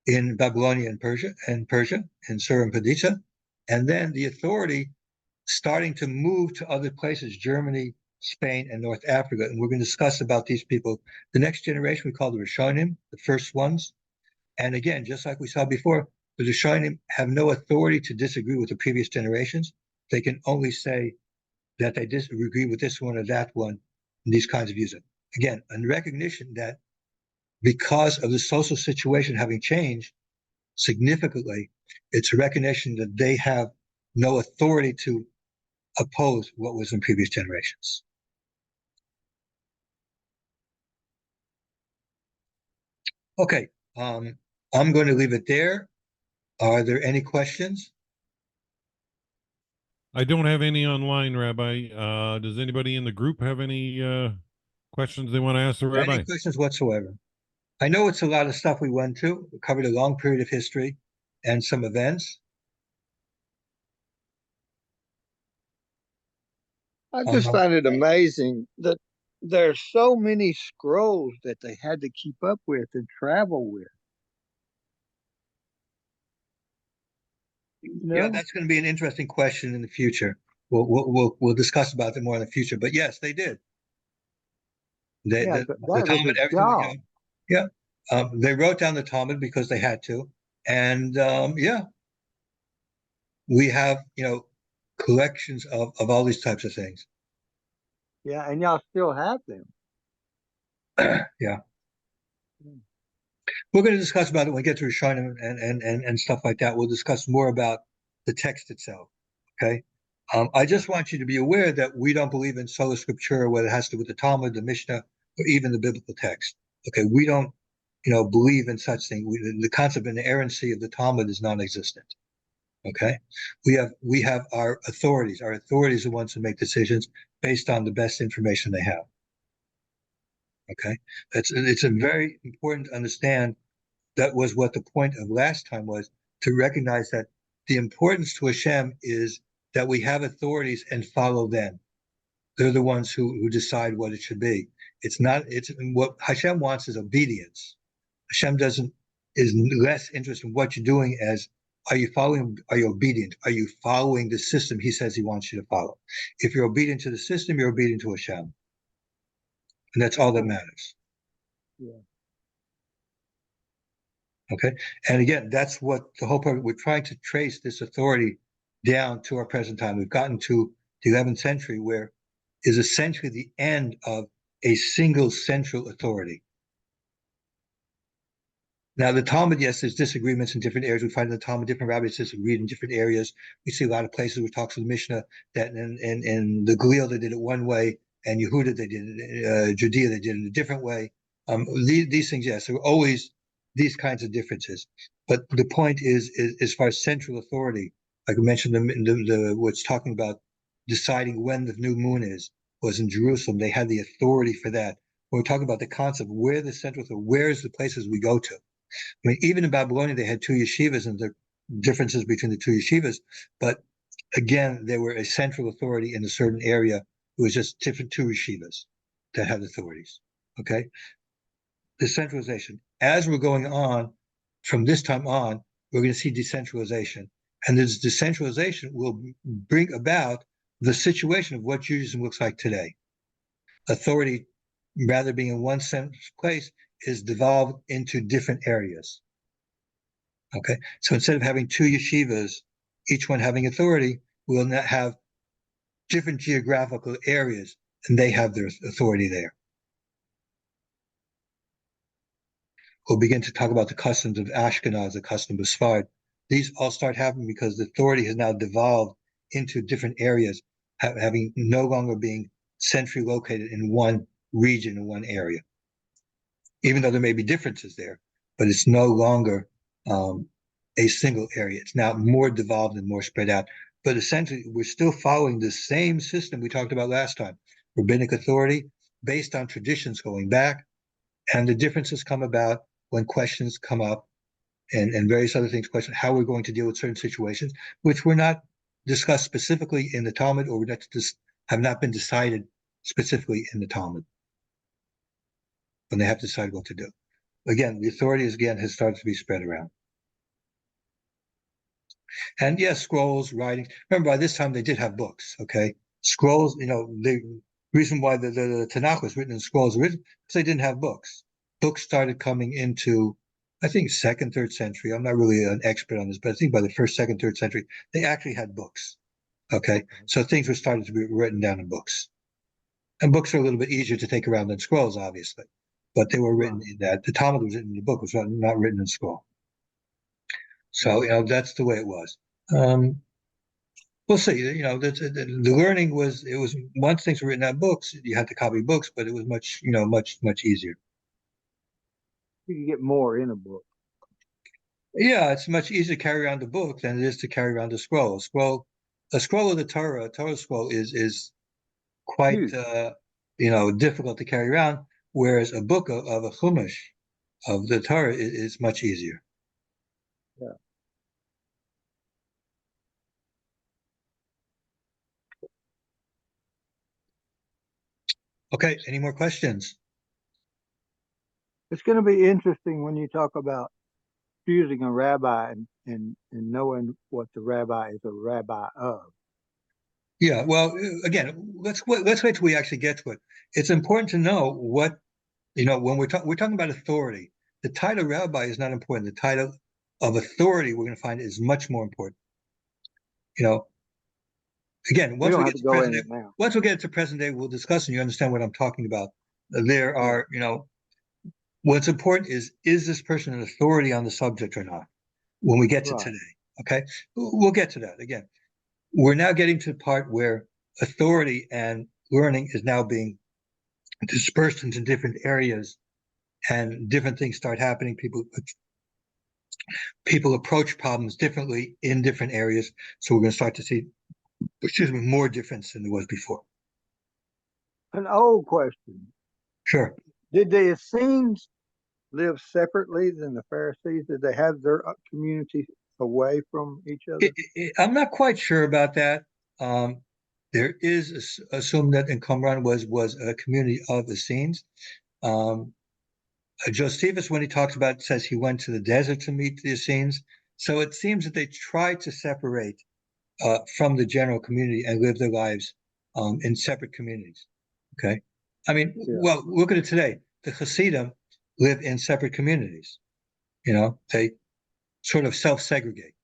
in Babylonia and Persia, in Sur and Padisa, and then the authority starting to move to other places, Germany, Spain, and North Africa. And we're going to discuss about these people. The next generation we call the Rishonim, the first ones. And again, just like we saw before, the Rishonim have no authority to disagree with the previous generations. They can only say that they disagree with this one or that one, and these kinds of views. Again, in recognition that because of the social situation having changed significantly, it's a recognition that they have no authority to oppose what was in previous generations. Okay, I'm going to leave it there. Are there any questions? I don't have any online, Rabbi. Does anybody in the group have any questions they want to ask the Rabbi? Any questions whatsoever? I know it's a lot of stuff we went to. We covered a long period of history and some events. I just find it amazing that there's so many scrolls that they had to keep up with and travel with. You know? Yeah, that's going to be an interesting question in the future. We'll discuss about it more in the future. But yes, they did. The Talmud, everything. Yeah, they wrote down the Talmud because they had to, and yeah, we have collections of all these types of things. Yeah, and y'all still have them. Yeah. We're going to discuss about it when we get to Rishonim and stuff like that. We'll discuss more about the text itself. Okay. I just want you to be aware that we don't believe in sola scriptura, whether it has to do with the Talmud, the Mishnah, or even the biblical text. Okay. We don't, believe in such thing. The concept of inerrancy of the Talmud is non-existent. Okay, we have our authorities. Our authorities are the ones who make decisions based on the best information they have. Okay, it's a very important to understand. That was what the point of last time was, to recognize that the importance to Hashem is that we have authorities and follow them. They're the ones who decide what it should be. It's not. It's what Hashem wants is obedience. Hashem is less interested in what you're doing as, are you following, are you obedient? Are you following the system he says he wants you to follow? If you're obedient to the system, you're obedient to Hashem. And that's all that matters. Yeah. Okay. And again, that's what the whole point, we're trying to trace this authority down to our present time. We've gotten to the 11th century, where is essentially the end of a single central authority. Now, the Talmud, yes, there's disagreements in different areas. We find in the Talmud different rabbis disagree in different areas. We see a lot of places where it talks to the Mishnah that in the Galil they did it one way, and Yehuda they did it, Judea they did it a different way. These things, yes, there are always these kinds of differences. But the point is as far as central authority, like I mentioned, what's talking about deciding when the new moon was in Jerusalem. They had the authority for that. When we're talking about the concept, where the central authority, where's the places we go to? I mean, even in Babylonia, they had two yeshivas, and the differences between the two yeshivas. But again, there were a central authority in a certain area. It was just different two yeshivas that had authorities. Okay, the centralization. As we're going on, from this time on, we're going to see decentralization, and this decentralization will bring about the situation of what Judaism looks like today. Authority, rather being in one central place, is devolved into different areas. Okay, so instead of having two yeshivas, each one having authority, we'll not have different geographical areas, and they have their authority there. We'll begin to talk about the customs of Ashkenaz, the custom of Sfard. These all start happening because the authority has now devolved into different areas, having no longer being centrally located in one region, in one area. Even though there may be differences there, but it's no longer a single area. It's now more devolved and more spread out. But essentially, we're still following the same system we talked about last time, rabbinic authority based on traditions going back, and the differences come about when questions come up and various other things question how we're going to deal with certain situations, which were not discussed specifically in the Talmud, or have not been decided specifically in the Talmud, when they have to decide what to do. Again, the authority has started to be spread around. And yes, scrolls, writing. Remember, by this time they did have books, okay? Scrolls, the reason why the Tanakh was written in scrolls originally, because they didn't have books. Books started coming into, I think, 2nd, 3rd century. I'm not really an expert on this, but I think by the 1st, 2nd, 3rd century, they actually had books, okay? So things were starting to be written down in books. And books are a little bit easier to take around than scrolls, obviously. But they were written in that. The Talmud was written in the book, was not written in scroll. So, that's the way it was. We'll see. The learning was, once things were written on books, you had to copy books, but it was much easier. You can get more in a book. Yeah, it's much easier to carry around the book than it is to carry around a scroll. A scroll of the Torah, a Torah scroll is quite difficult to carry around, whereas a book of a chumash of the Torah is much easier. Yeah. Okay, any more questions? It's going to be interesting when you talk about choosing a rabbi and knowing what the rabbi is a rabbi of. Yeah, well, again, let's wait till we actually get to it. It's important to know what, when we're talking about authority. The title rabbi is not important. The title of authority, we're going to find, is much more important. Again, once we get to present day, we'll discuss, and you understand what I'm talking about. There are, what's important is this person an authority on the subject or not? When we get to today, okay, we'll get to that. Again, we're now getting to the part where authority and learning is now being dispersed into different areas, and different things start happening. People people approach problems differently in different areas. So we're going to start to see, more difference than there was before. An old question. Sure. Did the Essenes live separately than the Pharisees? Did they have their communities away from each other? I'm not quite sure about that. There is assumed that in Qumran was a community of Essenes. Josephus, when he talks about it, says he went to the desert to meet the Essenes. So it seems that they tried to separate from the general community and live their lives in separate communities. Okay. I mean, well, look at it today. The Hasidim live in separate communities. They sort of self-segregate.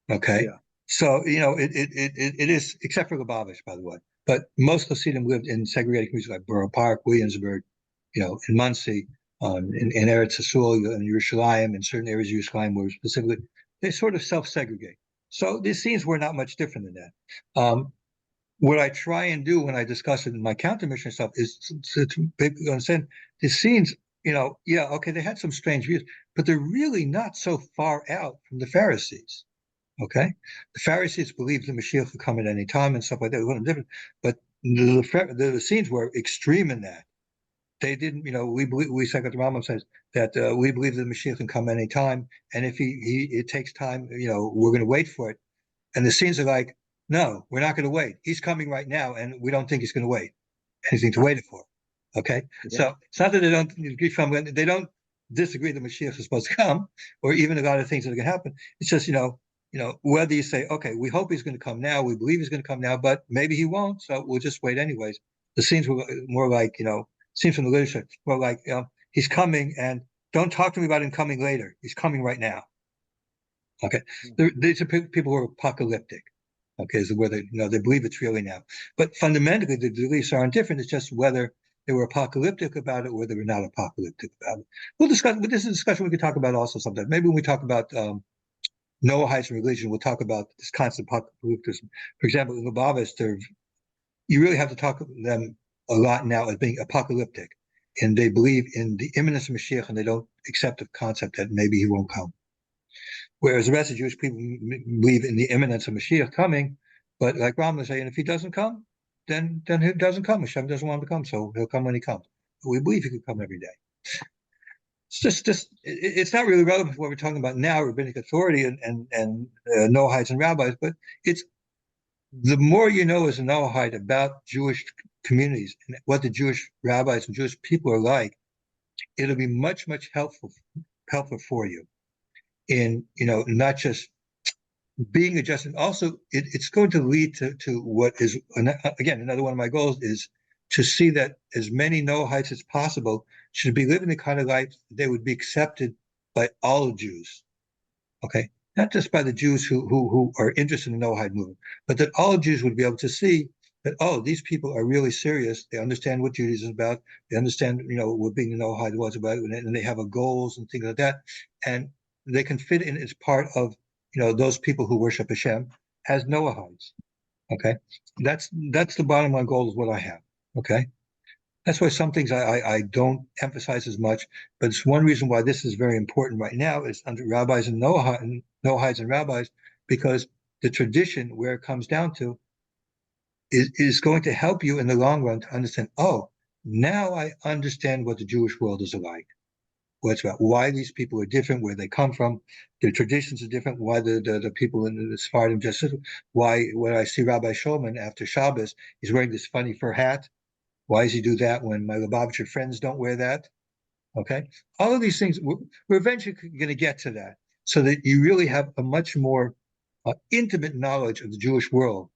Okay. Yeah. So, it is, except for Lubavitch, by the way, but most Hasidim lived in segregated communities like Borough Park, Williamsburg, in Muncie, in Eretz Yisrael, in Yerushalayim, in certain areas of Yerushalayim where specifically they sort of self-segregate. So these scenes were not much different than that. What I try and do when I discuss it in my counter-mission stuff is to understand the scenes, okay, they had some strange views, but they're really not so far out from the Pharisees. Okay, the Pharisees believed the Mashiach could come at any time and stuff like that. It wasn't different, but the scenes were extreme in that. They didn't, we say that the Rambam says that we believe the Mashiach can come any time, and if it takes time, we're going to wait for it. And the scenes are like, no, we're not going to wait. He's coming right now, and we don't think he's going to wait anything to wait for. Okay, so it's not that they don't agree from, they don't disagree that Mashiach is supposed to come, or even a lot of things that are going to happen. It's just, whether you say, okay, we hope he's going to come now, we believe he's going to come now, but maybe he won't, so we'll just wait anyways. The scenes were more like, scenes from the literature, more like, he's coming, and don't talk to me about him coming later. He's coming right now. Okay, these are people who are apocalyptic. Okay, so where they believe it's really now. But fundamentally, the beliefs aren't different. It's just whether they were apocalyptic about it or they were not apocalyptic about it. We'll discuss. But this is a discussion we could talk about also sometime. Maybe when we talk about Noahides and religion, we'll talk about this concept of apocalypticism. For example, in Lubavitch, you really have to talk to them a lot now as being apocalyptic, and they believe in the imminence of Mashiach, and they don't accept the concept that maybe he won't come. Whereas the rest of Jewish people believe in the imminence of Mashiach coming, but like Rambam is saying, if he doesn't come, then he doesn't come. Hashem doesn't want him to come, so he'll come when he comes. But we believe he could come every day. It's just it's not really relevant to what we're talking about now, rabbinic authority and Noahides and rabbis, but it's the more you know as a Noahide about Jewish communities and what the Jewish rabbis and Jewish people are like, it'll be much, much helpful for you in, not just being adjusted. Also, it's going to lead to what is, again, another one of my goals is to see that as many Noahides as possible should be living the kind of life they would be accepted by all Jews. Okay, not just by the Jews who are interested in the Noahide movement, but that all Jews would be able to see that, oh, these people are really serious. They understand what Judaism is about. They understand, what being a Noahide was about, and they have goals and things like that. And they can fit in as part of, those people who worship Hashem as Noahides. Okay, that's the bottom line goal is what I have. Okay, that's why some things I don't emphasize as much, but it's one reason why this is very important right now is under rabbis and Noahides and rabbis, because the tradition where it comes down to is going to help you in the long run to understand, oh, now I understand what the Jewish world is like. What it's about, why these people are different, where they come from, their traditions are different, why the people in the Sephardim just, why when I see Rabbi Shulman after Shabbos, he's wearing this funny fur hat. Why does he do that when my Lubavitcher friends don't wear that? Okay, all of these things, we're eventually going to get to that, so that you really have a much more intimate knowledge of the Jewish world,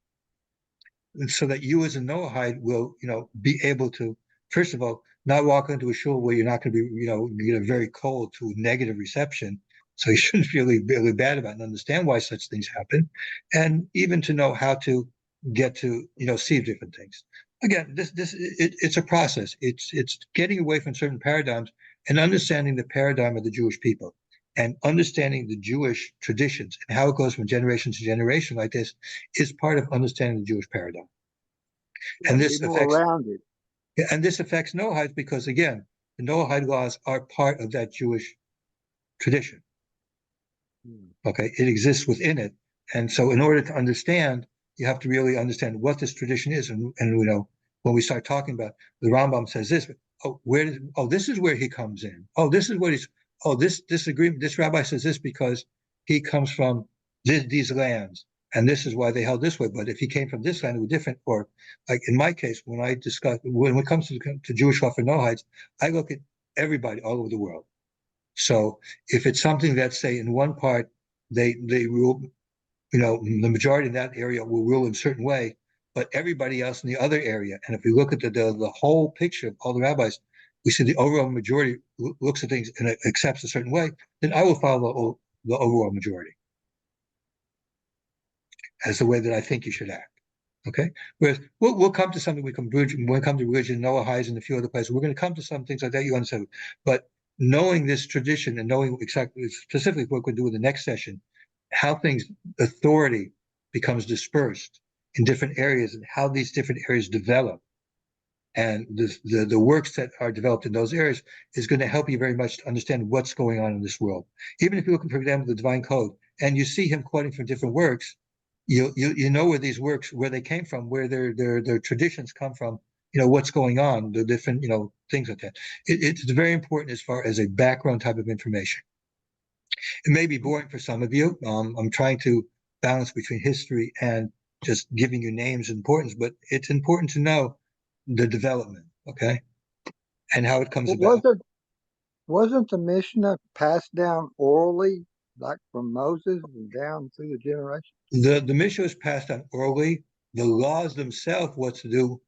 and so that you as a Noahide will, be able to, first of all, not walk into a shul where you're not going to be, get a very cold to negative reception. So you shouldn't feel really bad about it and understand why such things happen, and even to know how to get to, see different things. Again, it's a process. It's getting away from certain paradigms and understanding the paradigm of the Jewish people and understanding the Jewish traditions and how it goes from generation to generation like this is part of understanding the Jewish paradigm. And this affects around it. And this affects Noahides because, again, the Noahide laws are part of that Jewish tradition. Okay, it exists within it. And so in order to understand, you have to really understand what this tradition is. And you know, when we start talking about the Rambam says this, this is where he comes in. Oh, this is what he's, this agreement, this rabbi says this because he comes from these lands. And this is why they held this way. But if he came from this land, it would be different. Or like in my case, when it comes to Jewish law for Noahides, I look at everybody all over the world. So if it's something that, say, in one part, they rule, you know, the majority in that area will rule in a certain way, but everybody else in the other area. And if we look at the whole picture of all the rabbis, we see the overall majority looks at things and accepts a certain way, then I will follow the overall majority as the way that I think you should act. Okay. Whereas we'll come to something when we come to religion, Noahides and a few other places, we're going to come to some things like that you understand. But knowing this tradition and knowing exactly specifically what we're going to do in the next session, how authority becomes dispersed in different areas and how these different areas develop, and the works that are developed in those areas is going to help you very much to understand what's going on in this world. Even if you look, for example, the Divine Code, and you see him quoting from different works, you know where these works, where they came from, where their traditions come from, you know, what's going on, the different, you know, things like that. It's very important as far as a background type of information. It may be boring for some of you. I'm trying to balance between history and just giving you names and importance, but it's important to know the development, okay, and how it comes about. Wasn't the Mishnah passed down orally, like from Moses and down through the generations? The Mishnah was passed down orally. The laws themselves, what to do,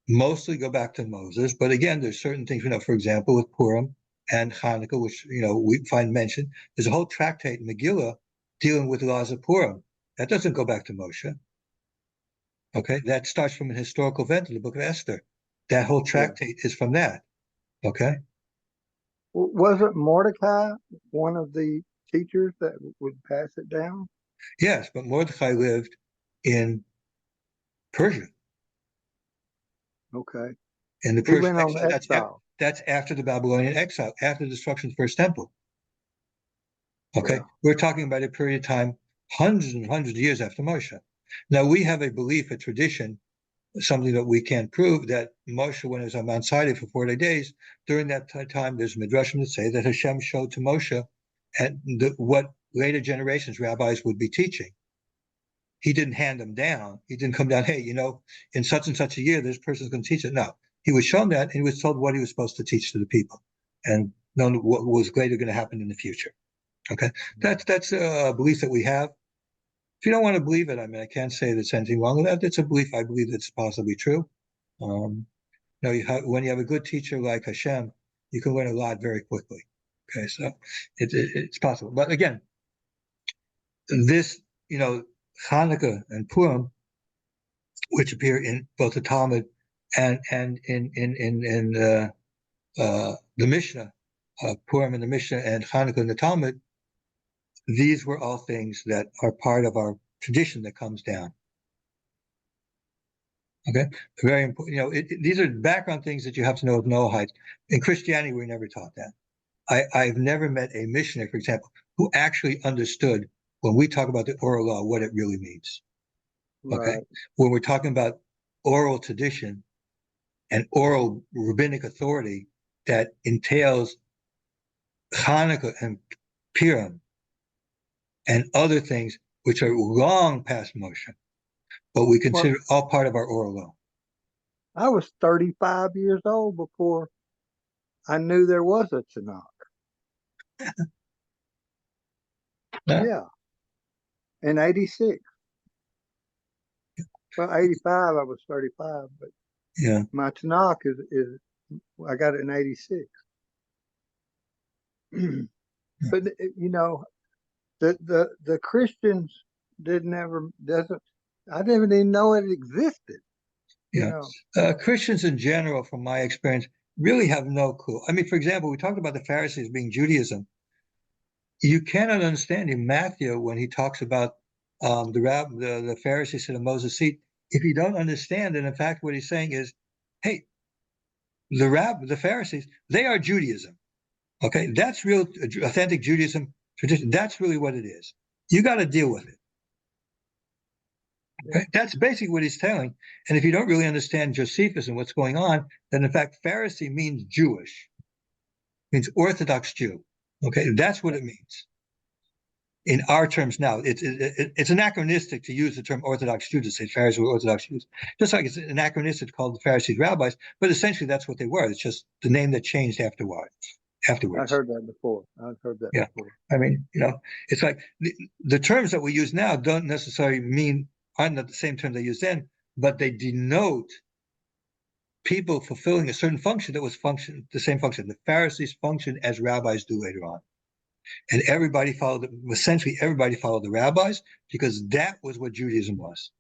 mostly go back to Moses. But again, there's certain things, you know, for example, with Purim and Hanukkah, which, you know, we find mentioned. There's a whole tractate in Megillah dealing with the laws of Purim. That doesn't go back to Moshe. Okay, that starts from an historical event in the book of Esther. That whole tractate is from that. Okay. Wasn't Mordecai one of the teachers that would pass it down? Yes, but Mordecai lived in Persia. Okay. In the He Persian went on exile. That's after the Babylonian exile, after the destruction of the first temple. Okay, Yeah. we're talking about a period of time, hundreds and hundreds of years after Moshe. Now we have a belief, a tradition, something that we can't prove, that Moshe, when he was on Mount Sinai for 40 days, during that time, there's midrashim that say that Hashem showed to Moshe and what later generations rabbis would be teaching. He didn't hand them down. He didn't come down, hey, you know, in such and such a year, this person's going to teach it. No, he was shown that, and he was told what he was supposed to teach to the people, and known what was later going to happen in the future. Okay, that's a belief that we have. If you don't want to believe it, I mean, I can't say there's anything wrong with that. It's a belief. I believe it's possibly true. You know, when you have a good teacher like Hashem, you can learn a lot very quickly. Okay, so it's possible. But again, this, you know, Hanukkah and Purim, which appear in both the Talmud and in the Mishnah, Purim in the Mishnah and Hanukkah in the Talmud, these were all things that are part of our tradition that comes down. Okay, very important. You know, these are background things that you have to know of Noahides. In Christianity, we're never taught that. I've never met a missionary, for example, who actually understood when we talk about the oral law what it really means. Okay, Right. when we're talking about oral tradition and oral rabbinic authority that entails Hanukkah and Purim and other things which are long past Moshe, but we consider all part of our oral law. I was 35 years old before I knew there was a Tanakh. Yeah. In 86. Well, 85, I was 35, but yeah, my Tanakh is I got it in 86. But you know, the Christians I didn't even know it existed. yeah. You know? Christians in general, from my experience, really have no clue. I mean, for example, we talked about the Pharisees being Judaism. You cannot understand in Matthew when he talks about the Pharisees sit in Moses' seat. If you don't understand, and in fact, what he's saying is, hey, the Pharisees, they are Judaism. Okay, that's real authentic Judaism tradition. That's really what it is. You got to deal with it. Okay? That's basically what he's telling. And if you don't really understand Josephus and what's going on, then in fact, Pharisee means Jewish, means Orthodox Jew. Okay, that's what it means. In our terms now, it's anachronistic to use the term Orthodox Jew to say Pharisees were Orthodox Jews. Just like it's anachronistic to call the Pharisees rabbis, but essentially that's what they were. It's just the name that changed afterwards. I've heard that before. Yeah. I mean, it's like the terms that we use now don't necessarily aren't the same terms they used then, but they denote people fulfilling a certain function that was the same function. The Pharisees functioned as rabbis do later on. And essentially everybody followed the rabbis because that was what Judaism was.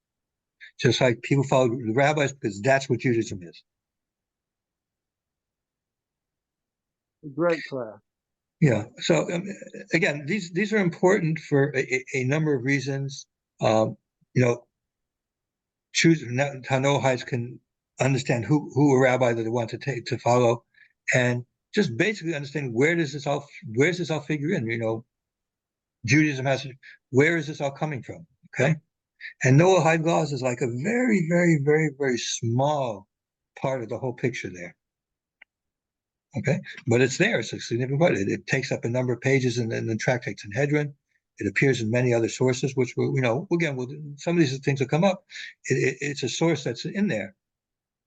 Just like people followed the rabbis because that's what Judaism is. Great class. Yeah. So again, these are important for a number of reasons. Choose how Noahides can understand who a rabbi that they want to follow, and just basically understand where does this all figure in? Judaism where is this all coming from? Okay, and Noahide laws is like a very, very, very, very small part of the whole picture there. Okay, but it's there. It's a significant part. It takes up a number of pages in the Tractate Sanhedrin. It appears in many other sources, which some of these things will come up. It's a source that's in there.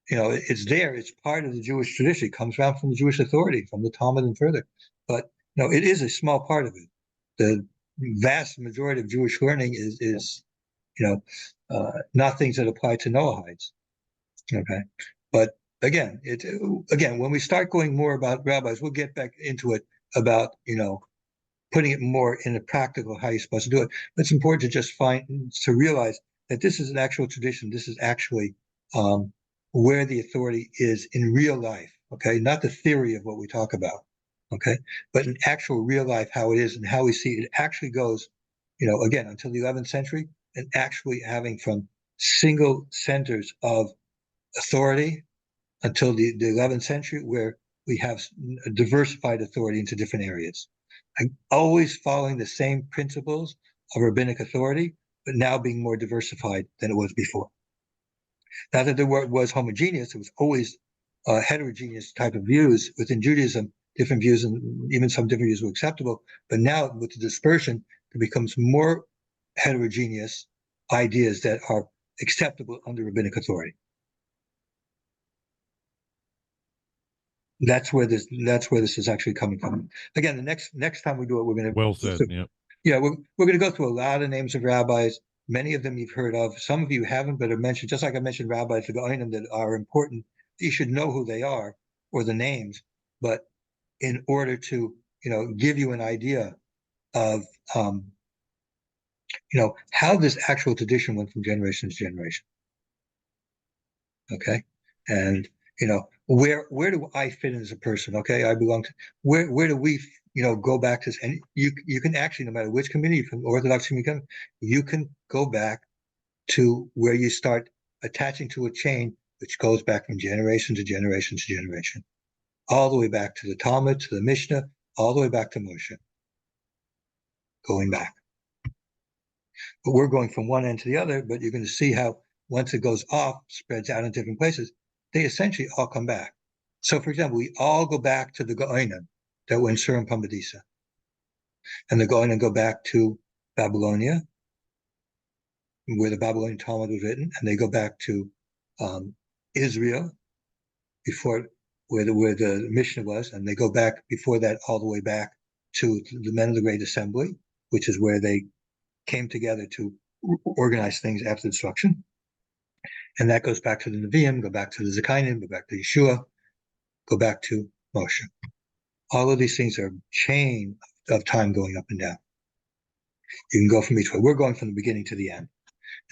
It's there. It's part of the Jewish tradition. It comes around from the Jewish authority, from the Talmud and further. But it is a small part of it. The vast majority of Jewish learning is not things that apply to Noahides. Okay, but again, when we start going more about rabbis, we'll get back into it about putting it more in a practical how you're supposed to do it. But it's important to realize that this is an actual tradition. This is actually where the authority is in real life. Okay, not the theory of what we talk about. Okay, but in actual real life, how it is and how we see it, it actually goes, again, until the 11th century, and actually having from single centers of authority until the 11th century, where we have a diversified authority into different areas. And always following the same principles of rabbinic authority, but now being more diversified than it was before. Not that the word was homogeneous, it was always heterogeneous type of views within Judaism, different views, and even some different views were acceptable. But now with the dispersion, it becomes more heterogeneous ideas that are acceptable under rabbinic authority. That's where this is actually coming from. Again, the next time we do it, we're going to well said. Yeah. Yeah, we're going to go through a lot of names of rabbis. Many of them you've heard of. Some of you haven't, but are mentioned. Just like I mentioned rabbis, the Goinim that are important. You should know who they are or the names. But in order to give you an idea of how this actual tradition went from generation to generation. Okay, and where do I fit in as a person? Okay, I belong to where do we go back to this? And you can actually, no matter which community, from Orthodox community, you can go back to where you start attaching to a chain which goes back from generation to generation to generation, all the way back to the Talmud, to the Mishnah, all the way back to Moshe. Going back. But we're going from one end to the other, but you're going to see how once it goes off, spreads out in different places, they essentially all come back. So, for example, we all go back to the Goinim that were in Sur and Pumbedisa. And the Goinim go back to Babylonia, where the Babylonian Talmud was written, and they go back to Israel, before where the Mishnah was, and they go back before that all the way back to the Men of the Great Assembly, which is where they came together to organize things after the destruction. And that goes back to the Nevi'im, go back to the Zechariah, go back to Yeshua, go back to Moshe. All of these things are a chain of time going up and down. You can go from each way. We're going from the beginning to the end.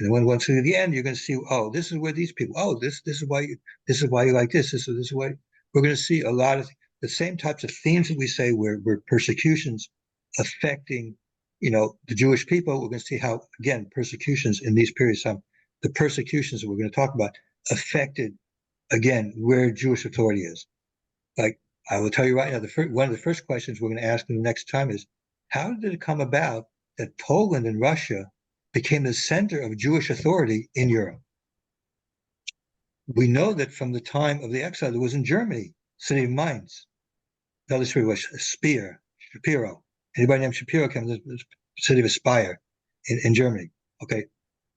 And then once to the end, you're going to see, oh, this is where these people, oh, this is why you like this. This is why we're going to see a lot of the same types of themes that we say where persecutions affecting, the Jewish people. We're going to see how, again, persecutions in these periods of time, the persecutions that we're going to talk about affected, again, where Jewish authority is. Like, I will tell you right now, one of the first questions we're going to ask in the next time is, how did it come about that Poland and Russia became the center of Jewish authority in Europe? We know that from the time of the exile, it was in Germany, city of Mainz. The other city was Shapiro. Anybody named Shapiro came to the city of Speyer in Germany. Okay,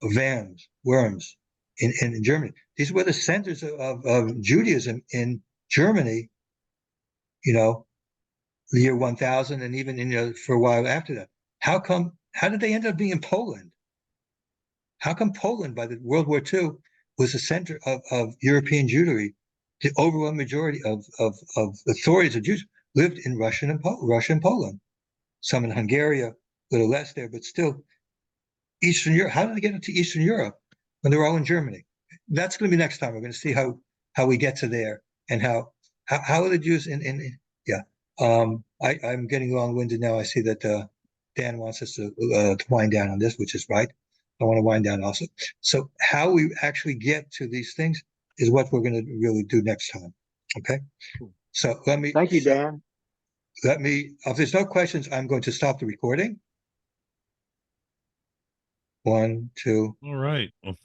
Worms in Germany. These were the centers of Judaism in Germany, the year 1000, and even for a while after that. How did they end up being in Poland? How come Poland, by the World War II, was the center of European Jewry? The overwhelming majority of authorities of Jews lived in Russia and Poland. Some in Hungary, a little less there, but still Eastern Europe. How did they get into Eastern Europe when they were all in Germany? That's going to be next time. We're going to see how we get to there and how are the Jews yeah. I'm getting long-winded now. I see that Dan wants us to wind down on this, which is right. I want to wind down also. So how we actually get to these things is what we're going to really do next time. Okay. So Thank you, Dan. If there's no questions, I'm going to stop the recording. 1, 2. All right. Well,